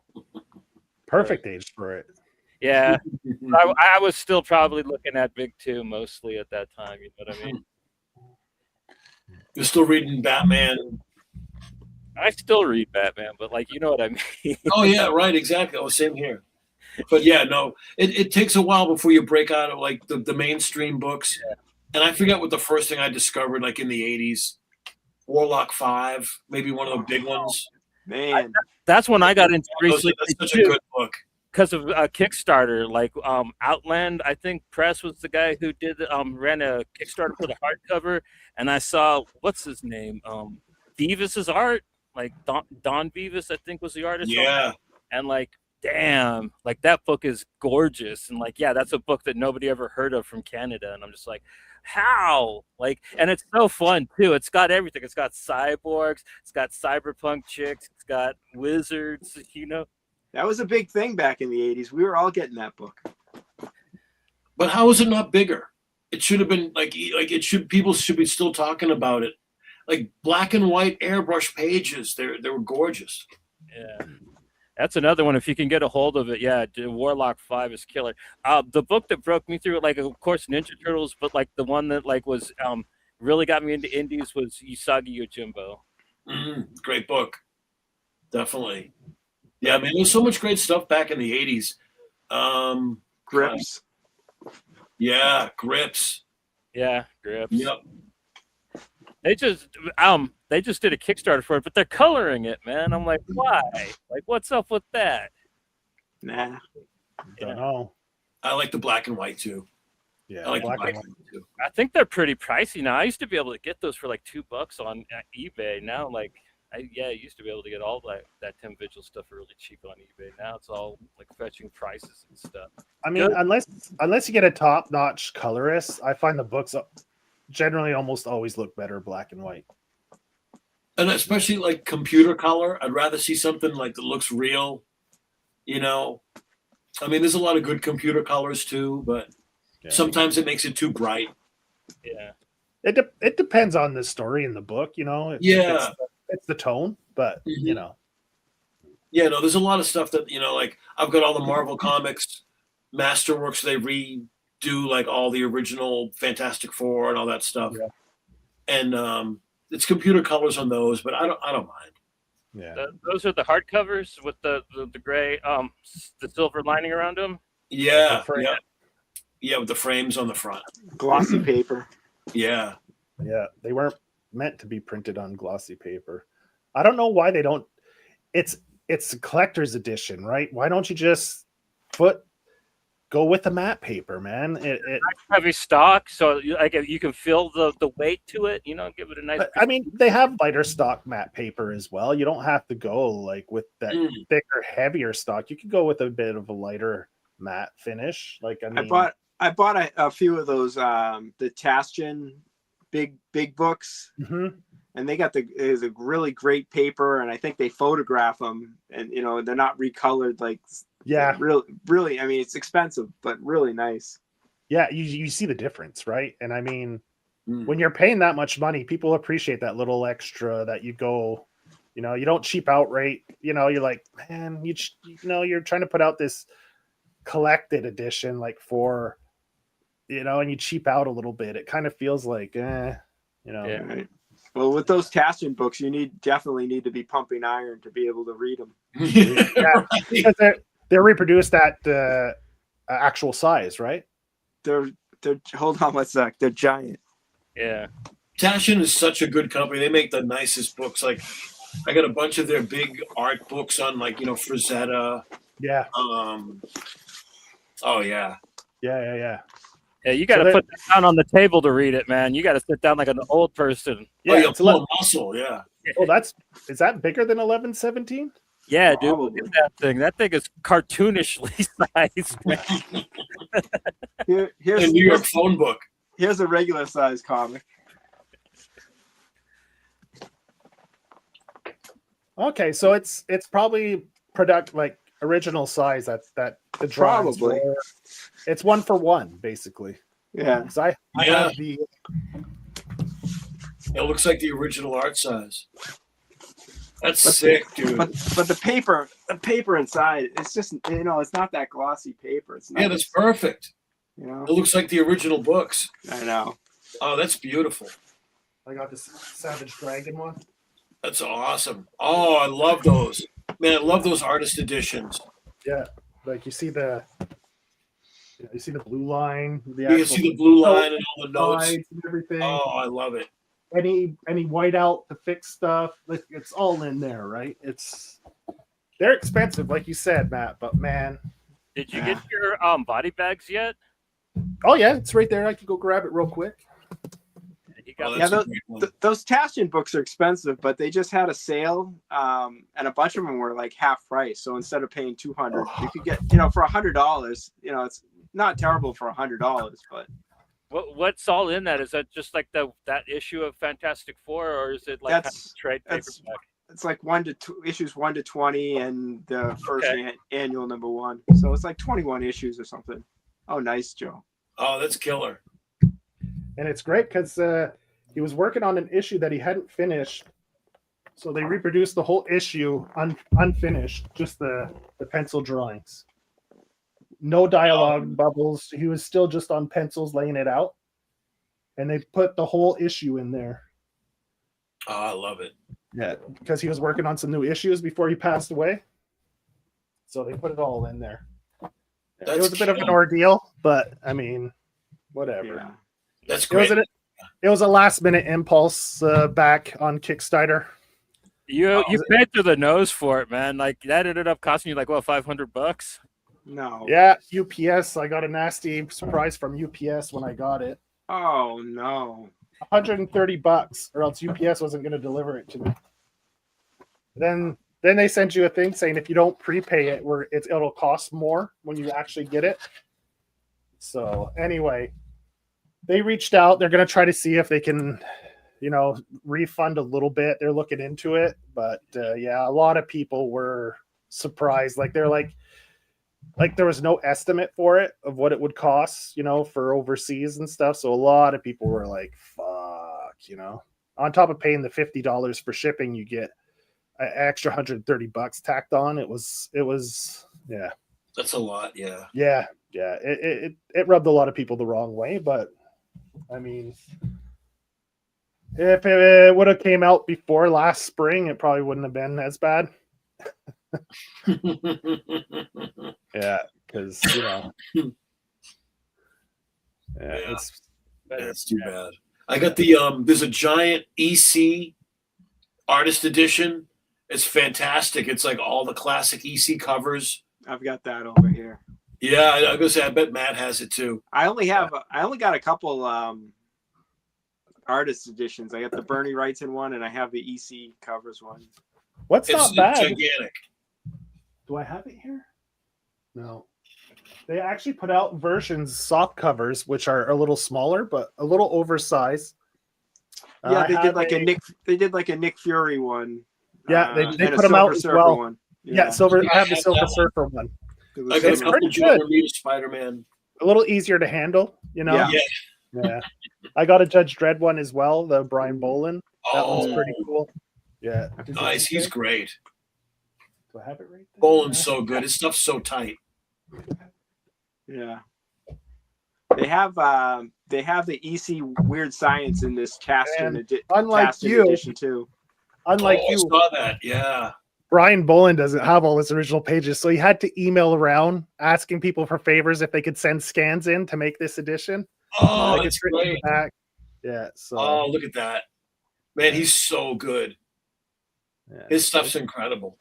Perfect age for it. Yeah, I was still probably looking at Big Two mostly at that time. You know what I mean? You're still reading Batman. I still read Batman, but like, you know what I mean? Oh yeah, right, exactly. Oh, same here. But yeah, no, it takes a while before you break out of like the mainstream books. Yeah. And I forget what the first thing I discovered, like in the '80s, Warlock 5, maybe one of the big ones. Man, That's when I got into recently That's such a good book. because of Kickstarter. Like Outland, I think Press was the guy who did ran a Kickstarter for the hardcover, and I saw what's his name, Beavis's art, like Don Beavis, I think was the artist. Yeah. And like, damn, like that book is gorgeous, and like, yeah, that's a book that nobody ever heard of from Canada, and I'm just like, how? Like, and it's so fun too. It's got everything. It's got cyborgs, it's got cyberpunk chicks, it's got wizards, you know. that was a big thing back in the 80s. We were all getting that book. But how is it not bigger? It should have been like it should. People should be still talking about it. Like black and white airbrush pages. They were gorgeous. Yeah. That's another one. If you can get a hold of it, yeah, Warlock 5 is killer. The book that broke me through it, like, of course, Ninja Turtles, but like the one that like was really got me into indies was Usagi Yojimbo. Great book, definitely. Yeah, I mean, there's so much great stuff back in the '80s. Grips. Yeah, Grips. Yeah, Grips. Yep. They just did a Kickstarter for it, but they're coloring it, man. I'm like, why? Like, what's up with that? Nah. Don't know. I like the black and white too. Yeah, I like black the black and and white. white too. I think they're pretty pricey now. I used to be able to get those for like $2 on eBay. Now, like, I used to be able to get all that Tim Vigil stuff for really cheap on eBay. Now it's all like fetching prices and stuff. I mean, unless you get a top-notch colorist, I find the books generally almost always look better black and white. And especially like computer color, I'd rather see something like that looks real. You know, I mean, there's a lot of good computer colors too, but sometimes it makes it too bright. Yeah. It depends on the story in the book, you know. It's the tone, but you know. Yeah, no, there's a lot of stuff that, you know, like I've got all the Marvel Comics Masterworks. They redo like all the original Fantastic Four and all that stuff. Yeah. And it's computer colors on those, but I don't mind. Yeah. Those are the hardcovers with the gray, the silver lining around them. Yeah. Yeah, with the frames on the front. Glossy paper. Yeah. Yeah, they weren't meant to be printed on glossy paper. I don't know why they don't. It's a collector's edition, right? Why don't you just go with the matte paper, man? It heavy stock, so you can feel the weight to it. You know, give it a nice. I mean, they have lighter stock matte paper as well. You don't have to go like with that thicker, heavier stock. You could go with a bit of a lighter matte finish. Like I bought a few of those the Tastian big books, and they got is a really great paper, and I think they photograph them, and you know they're not recolored like. Yeah, really. I mean, it's expensive, but really nice. Yeah, you see the difference, right? And I mean, when you're paying that much money, people appreciate that little extra that you go. You know, you don't cheap out rate. You know, you're like, man, you know, you're trying to put out this collected edition, like for, you know, and you cheap out a little bit. It kind of feels like, you know. Yeah. Right. Well, with those Tastian books, you definitely need to be pumping iron to be able to read them. Yeah, because they're reproduced at actual size, right? They're hold on one sec. They're giant. Yeah. Tastian is such a good company. They make the nicest books. Like I got a bunch of their big art books on, like, you know, Frazetta. Yeah. Oh yeah. Yeah. Yeah, you got to put that down on the table to read it, man. You got to sit down like an old person. Yeah, it's a little muscle. Yeah. Oh, is that bigger than 1117? Yeah, dude, look at that thing. That thing is cartoonishly sized. Here's a New York phone book. Here's a regular size comic. Okay, so it's probably original size. That the drawings probably. It's 1-for-1, basically. Yeah. I have the. It looks like the original art size. That's sick, dude. But the paper inside, it's just, you know, it's not that glossy paper. It's nice. Yeah, that's perfect. You know, it looks like the original books. I know. Oh, that's beautiful. I got this Savage Dragon one. That's awesome. Oh, I love those. Man, I love those artist editions. Yeah, like you see the blue line. You can see the blue line and all the notes and everything. Oh, I love it. any whiteout to fix stuff. Like, it's all in there, right? They're expensive, like you said, Matt. But man, Did you get your body bags yet? oh yeah, it's right there. I can go grab it real quick. You got Yeah, that's a great one. those Tashian books are expensive, but they just had a sale, and a bunch of them were like half price. So instead of paying $200, you could get, for $100. It's not terrible for $100, but what's all in that? Is that just like that issue of Fantastic Four, or is it like kind of trade paperback? It's like issues 1 to 20, and the first annual number 1. So it's like 21 issues or something. Oh, nice, Joe. Oh, that's killer. And it's great because he was working on an issue that he hadn't finished. So they reproduced the whole issue unfinished, just the pencil drawings. No dialogue bubbles. He was still just on pencils laying it out. And they put the whole issue in there. Oh, I love it. Yeah, because he was working on some new issues before he passed away. So they put it all in there. It was a bit of an ordeal, but I mean, whatever. Yeah. That's great. It was a last minute impulse back on Kickstarter. You paid through the nose for it, man. Like that ended up costing you like what, $500? No. Yeah, UPS. I got a nasty surprise from UPS when I got it. Oh no. $130, or else UPS wasn't going to deliver it to me. Then they sent you a thing saying if you don't prepay it, it'll cost more when you actually get it. So anyway, they reached out. They're going to try to see if they can, refund a little bit. They're looking into it, but yeah, a lot of people were surprised. Like they're like there was no estimate for it of what it would cost, for overseas and stuff. So a lot of people were like, fuck, on top of paying the $50 for shipping, you get an extra $130 tacked on. It was, yeah. That's a lot. Yeah. Yeah. Yeah. It rubbed a lot of people the wrong way, but I mean, if it would have came out before last spring, it probably wouldn't have been as bad. Yeah, because it's too bad. I got the there's a giant EC artist edition. It's fantastic. It's like all the classic EC covers. I've got that over here. Yeah, I was gonna say I bet Matt has it too. I only got a couple artist editions. I got the Bernie Wrightson one, and I have the EC covers one. It's not bad. It's gigantic. Do I have it here? No. They actually put out versions, soft covers, which are a little smaller, but a little oversized. Yeah, they did like a Nick Fury one. Yeah, they put them out as well. One. Yeah, silver. I have the Silver Surfer one. I got It's pretty good. Spider-Man. A little easier to handle, Yeah. Yeah. I got a Judge Dredd one as well, the Brian Bolin. That one's pretty cool. Yeah. Nice. He's great. Do I have it right there? Bolin's so good. His stuff's so tight. Yeah. They have the EC Weird Science in this Taston edition too. Unlike you, I saw that. Yeah. Brian Bolin doesn't have all his original pages, so he had to email around asking people for favors if they could send scans in to make this edition. Oh, like that's great. Back. Yeah. So. Oh, look at that, man! He's so good. Yeah. His stuff's incredible.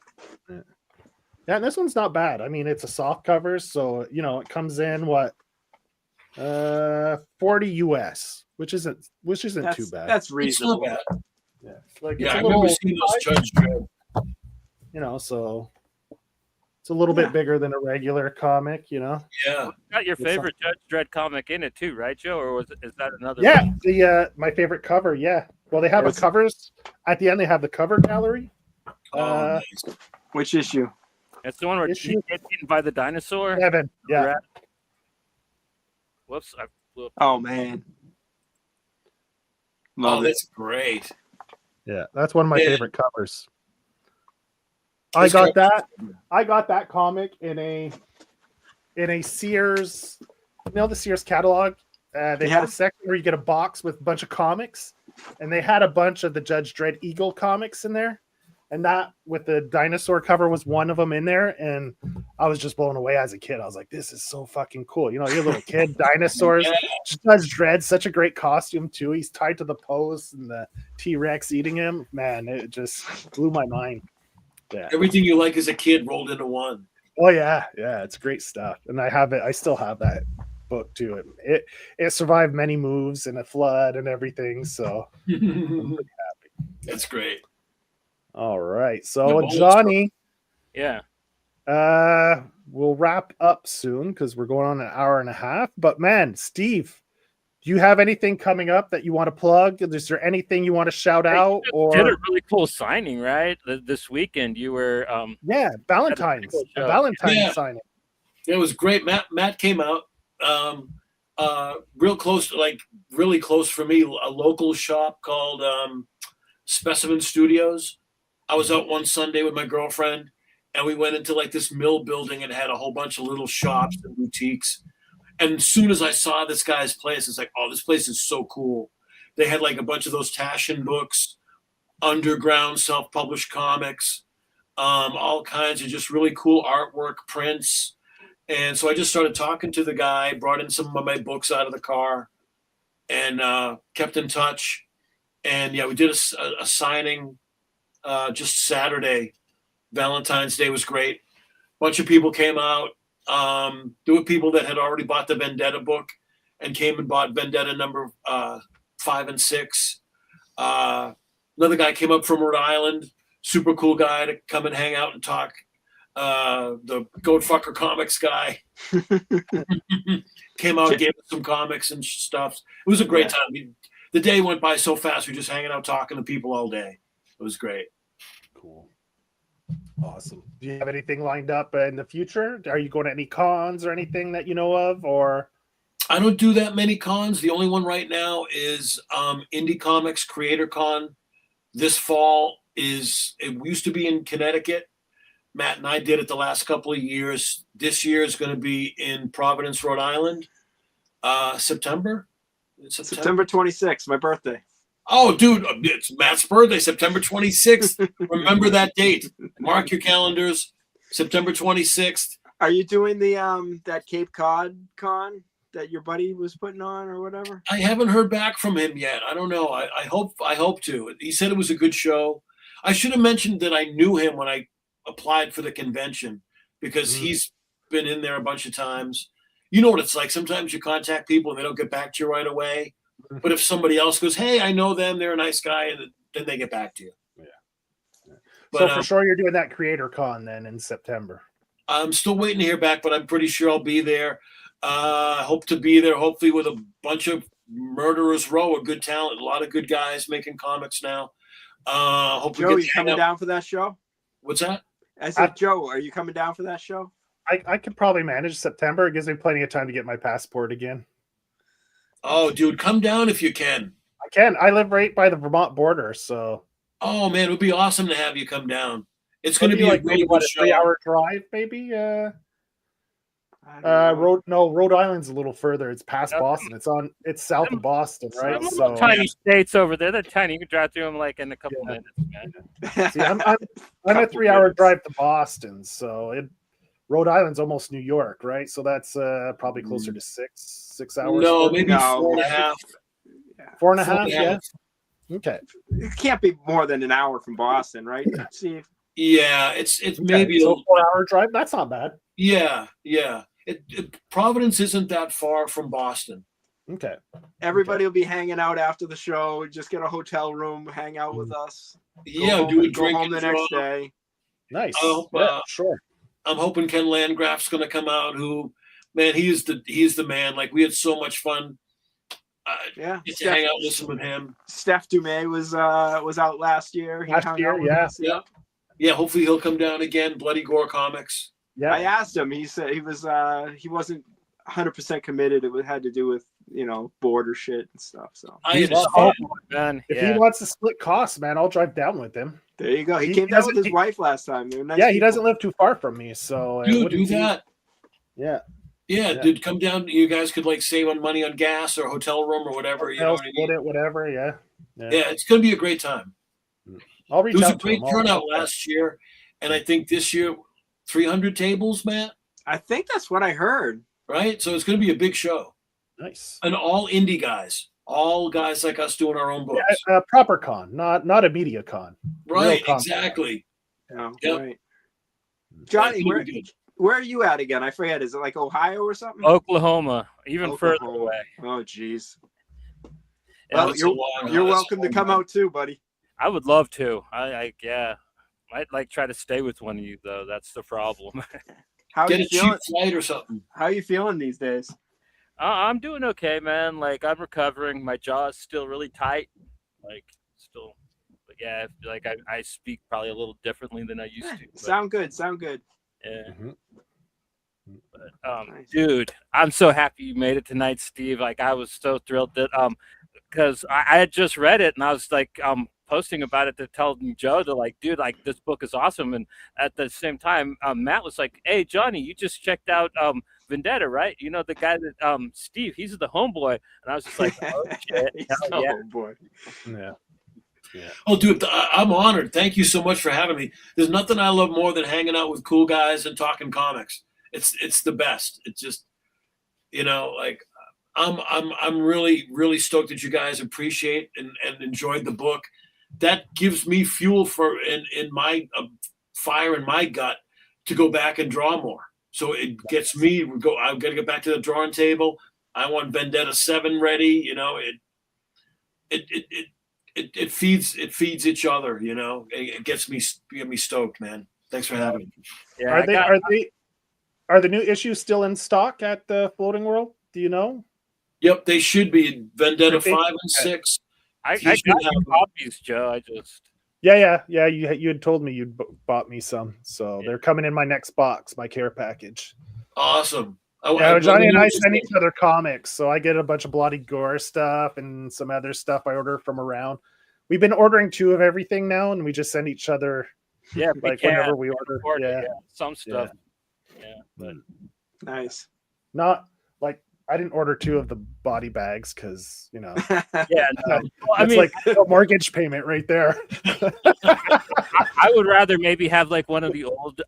Yeah, and this one's not bad. I mean, it's a soft cover, so it comes in what $40 US, which isn't too bad. That's reasonable. It's not bad. Yeah, I've never seen those Judge Dredd. So it's a little bit bigger than a regular comic, Yeah. Got your favorite Judge Dredd comic in it too, right, Joe? Or is that another? Yeah, my favorite cover. Yeah. Well, they have the covers at the end. They have the cover gallery. Nice. Which issue? It's the one where you get eaten by the dinosaur. 7. Yeah. Whoops! I blew up. Oh man. That's great. Yeah, that's one of my favorite covers. I got that comic in a Sears, the Sears catalog. They had a section where you get a box with a bunch of comics, and they had a bunch of the Judge Dredd Eagle comics in there. and that with the dinosaur cover was one of them in there, and I was just blown away as a kid. I was like, this is so fucking cool. You're a little kid, dinosaurs. Yeah. Judge Dredd, such a great costume too. He's tied to the post and the T-Rex eating him. Man, it just blew my mind. Yeah. Everything you like as a kid rolled into one. Oh yeah, it's great stuff. And I still have that book too. It survived many moves and a flood and everything. So I'm pretty happy. That's great. All right. So Johnny, Yeah. we'll wrap up soon because we're going on an hour and a half. But man, Steve, do you have anything coming up that you want to plug? Is there anything you want to shout out? Or did a really cool signing, right? This weekend you were Valentine's signing. It was great. Matt came out real close, like really close for me, a local shop called Specimen Studios. I was out one Sunday with my girlfriend, and we went into like this mill building and had a whole bunch of little shops and boutiques. And as soon as I saw this guy's place, it's like, oh, this place is so cool. They had like a bunch of those Taschen books, underground self-published comics, all kinds of just really cool artwork, prints. And so I just started talking to the guy, brought in some of my books out of the car, and kept in touch. And yeah, we did a signing just Saturday. Valentine's Day was great. Bunch of people came out. There were people that had already bought the Vendetta book and came and bought Vendetta number 5 and 6. Another guy came up from Rhode Island, super cool guy to come and hang out and talk. The Goatfucker Comics guy came out, gave us some comics and stuff. It was a great time. The day went by so fast. We were just hanging out, talking to people all day. It was great. Cool. Awesome. Do you have anything lined up in the future? Are you going to any cons or anything that you know of? Or I don't do that many cons. The only one right now is Indie Comics Creator Con. This fall it used to be in Connecticut. Matt and I did it the last couple of years. This year is going to be in Providence, Rhode Island. September 26th, my birthday. Oh, dude, it's Matt's birthday, September 26th. Remember that date. Mark your calendars. September 26th. Are you doing the that Cape Cod con that your buddy was putting on or whatever? I haven't heard back from him yet. I don't know. I hope to. He said it was a good show. I should have mentioned that I knew him when I applied for the convention because he's been in there a bunch of times. You know what it's like. Sometimes you contact people and they don't get back to you right away. But if somebody else goes, hey, I know them, they're a nice guy, and then they get back to you. Yeah. But, so for sure you're doing that Creator Con then in September. I'm still waiting to hear back, but I'm pretty sure I'll be there. I hope to be there, hopefully with a bunch of Murderers Row, a good talent, a lot of good guys making comics now. Hope Joe, you coming down for that show? What's that? I said, Joe, are you coming down for that show? I could probably manage September. It gives me plenty of time to get my passport again. Oh, dude, come down if you can. I can. I live right by the Vermont border, so. Oh man, it would be awesome to have you come down. It's going to be like a really good show. 3-hour drive, maybe. Rhode Island's a little further. It's past Boston. It's south of Boston, right? So tiny states over there. They're tiny. You can drive through them like in a couple minutes, man. See, I'm a 3-hour drive to Boston, so Rhode Island's almost New York, right? So that's probably closer to 6 hours. No, maybe 4.5. 4.5, yeah. Okay. It can't be more than an hour from Boston, right, Steve? Yeah, it's maybe so 4-hour drive. That's not bad. Yeah. Providence isn't that far from Boston. Okay. Everybody will be hanging out after the show. Just get a hotel room, hang out with us. Yeah, do a drink. Go home the next day. Nice. Sure. I'm hoping Ken Landgraf's going to come out. Who, man, he's the man. Like we had so much fun. Get to hang out, listen with him. Steph Dumais was out last year. Yeah. Hopefully he'll come down again. Bloody Gore Comics. Yeah. I asked him. He said he wasn't 100% committed. It had to do with border shit and stuff. So if he wants to split costs, man, I'll drive down with him. There you go. He came down with his wife last time. Nice he doesn't live too far from me, so dude, do that. Yeah, dude, come down. You guys could like save on money on gas or hotel room or whatever. Whatever. Yeah. It's gonna be a great time. I'll It reach was a out to great him. turnout last year, and I think this year 300 tables, Matt. I think that's what I heard. Right, so it's going to be a big show, Nice. and all indie guys, all guys like us doing our own books. Proper con, not a media con. Right, con. exactly. Oh, Yep. right. Johnny, That's really good. where are you at again? I forget. Is it like Ohio or something? Oklahoma, even further Oklahoma. away. Oh, jeez. Yeah, Well, That's a long- you're that's welcome a to long come ride. out too, buddy. I would love to. Yeah. Might like try to stay with one of you though. That's the problem. How are Get you a cheap feeling? flight or something. How are you feeling these days? I'm doing okay, man. Like I'm recovering. My jaw is still really tight. Like still, but yeah, like I speak probably a little differently than I used to. But, Sound good. Sound good. yeah. Mhm. Nice. Dude, I'm so happy you made it tonight, Steve. Like I was so thrilled that because I had just read it and I was like posting about it to tell Joe to like, dude, like this book is awesome. And at the same time, Matt was like, hey Johnny, you just checked out Vendetta, right? You know the guy that Steve, he's the homeboy. And I was just like, oh shit, hell yeah. Oh boy. Yeah. Oh, dude, I'm honored. Thank you so much for having me. There's nothing I love more than hanging out with cool guys and talking comics. It's the best. It's just, like I'm really stoked that you guys appreciate and enjoyed the book. That gives me fuel for in my fire in my gut to go back and draw more. So it gets me I'm gonna get back to the drawing table. I want Vendetta 7 ready. It feeds each other. It gets me stoked, man. Thanks for having me. Yeah, Are the new issues still in stock at the Floating World? Do you know? Yep, they should be Vendetta Should be? 5 and 6. I You got should have some them. copies, Joe. I just Yeah. You had told me you'd bought me some, so they're coming in my next box, my care package. Awesome. Johnny and I send each other comics, so I get a bunch of Bloody Gore stuff and some other stuff I order from around. We've been ordering 2 of everything now, and we just send each other like whenever we order. Some stuff. Yeah, but Nice. Not like I didn't order 2 of the body bags because yeah. No. Well, I it's mean, like a mortgage payment right there. I would rather maybe have like one of the old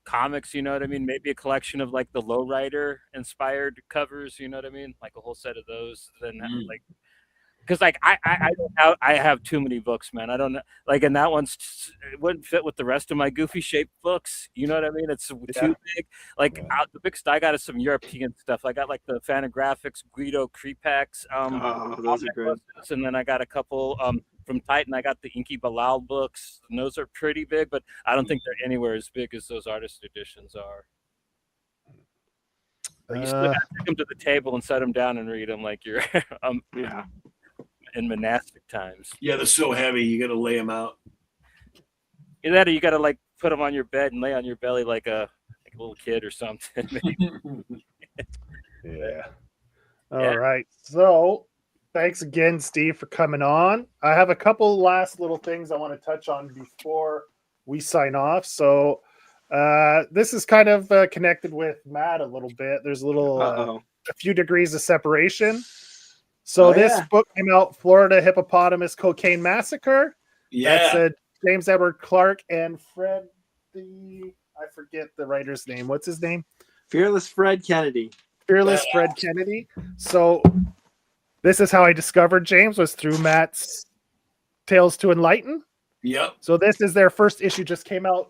comics, you know what I mean? Maybe a collection of like the Lowrider inspired covers, you know what I mean? Like a whole set of those. Then like, because like I have too many books, man. I don't know, like, and that one's it wouldn't fit with the rest of my goofy shaped books. You know what I mean? It's too big. Like the biggest I got is some European stuff. I got like the Fantagraphics Guido Creepax. Those are good. And then I got a couple from Titan. I got the Inky Bilal books. And those are pretty big, but I don't think they're anywhere as big as those artist editions are. You still have to take them to the table and set them down and read them like you're in monastic times. Yeah, they're so heavy. You got to lay them out. Either that or you got to like put them on your bed and lay on your belly like a little kid or something. All right. So thanks again, Steve, for coming on. I have a couple last little things I want to touch on before we sign off. So this is kind of connected with Matt a little bit. There's a few degrees of separation. So this book came out, Florida Hippopotamus Cocaine Massacre. Yeah. That's James Edward Clark and Fred I forget the writer's name. What's his name? Fearless Fred Kennedy. Fred Kennedy. So this is how I discovered James, was through Matt's Tales to Enlighten. Yep. So this is their first issue, just came out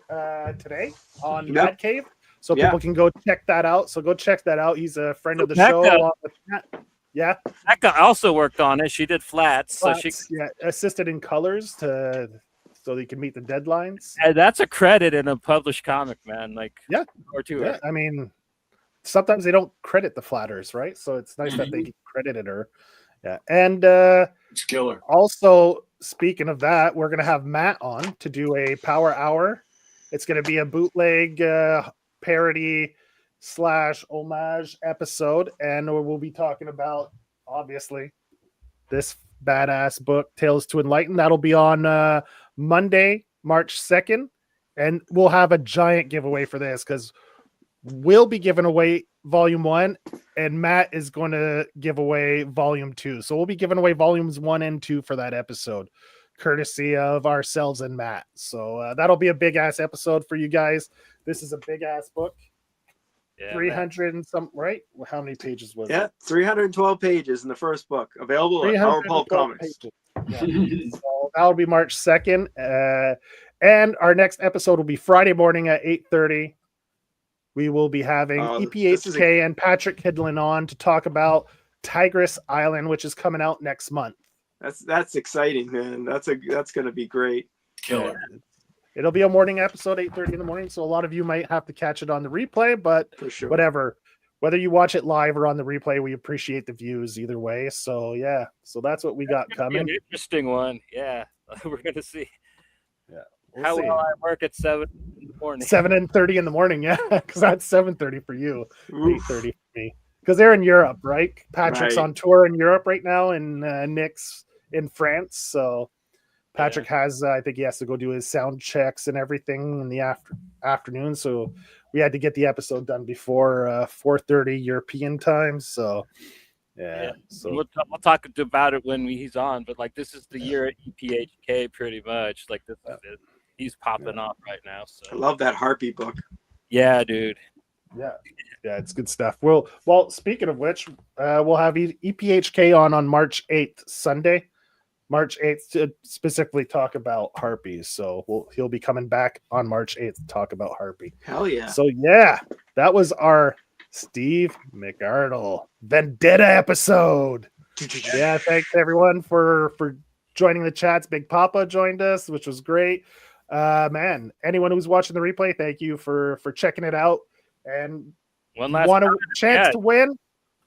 today on Mad Cave. So people can go check that out. So go check that out. He's a friend of the show. Along with Matt. Yeah. Becca also worked on it. She did flats. So she assisted in colors so they can meet the deadlines. And that's a credit in a published comic, man. Like or two. Yeah. I mean, sometimes they don't credit the flatters, right? So it's nice that they credited her. Yeah. And it's killer. Also, speaking of that, we're gonna have Matt on to do a power hour. It's gonna be a bootleg parody / homage episode, and we'll be talking about obviously this badass book, Tales to Enlighten. That'll be on Monday, March 2nd, and we'll have a giant giveaway for this because we'll be giving away volume 1 and Matt is going to give away volume 2. So we'll be giving away volumes 1 and 2 for that episode courtesy of ourselves and Matt. So that'll be a big ass episode for you guys. This is a big ass book. Yeah, 300 and some, right? How many pages was Yeah, it? 312 pages in the first book, available at Power Pulp 312 Comics. pages. Yeah. So that'll be March 2nd. And our next episode will be Friday morning at 8:30. We will be having EPHK and Patrick Hidlin on to talk about Tigress Island, which is coming out next month. That's exciting, man. That's going to be great. Killer. Yeah. It'll be a morning episode, 8:30 in the morning. So a lot of you might have to catch it on the replay, but For sure. whatever. Whether you watch it live or on the replay, we appreciate the views either way. So yeah, so that's what we got coming. An interesting one. Yeah, we're gonna see. Yeah, how well I work at 7 in the morning. 7:30 in the morning, yeah, because that's 7:30 for you, Oof. 8:30 for me. Because they're in Europe, right? Patrick's Right. on tour in Europe right now, and Nick's in France. So Patrick has, I think he has to go do his sound checks and everything in the afternoon. So we had to get the episode done before 4:30 European time. So yeah. So we'll talk about it when he's on. But like, this is the year at EPHK, pretty much. Like, this is it. He's popping off right now. So I love that Harpy book. Yeah, dude. Yeah, it's good stuff. Well, speaking of which, we'll have EPHK on March 8th, Sunday, March 8th, to specifically talk about harpies. So he'll be coming back on March 8th to talk about harpy. Hell yeah! So yeah, that was our Steve McArdle Vendetta episode. Yeah, thanks everyone for joining the chats. Big Papa joined us, which was great. Man, anyone who's watching the replay, thank you for checking it out. And one last want a chance to win?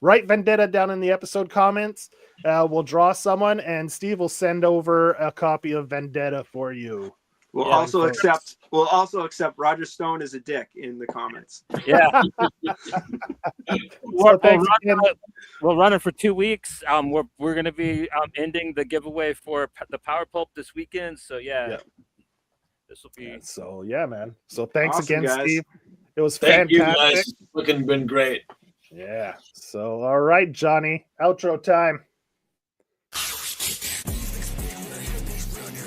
Write Vendetta down in the episode comments. We'll draw someone, and Steve will send over a copy of Vendetta for you. We'll also accept Roger Stone as a dick in the comments. Yeah. So we'll run it for 2 weeks. We're going to be ending the giveaway for the Power Pulp this weekend. So yeah. This will be so yeah, man. So thanks awesome, again, guys. Steve. It was Thank fantastic. you guys. Looking been great. Yeah. So all right, Johnny. Outro time.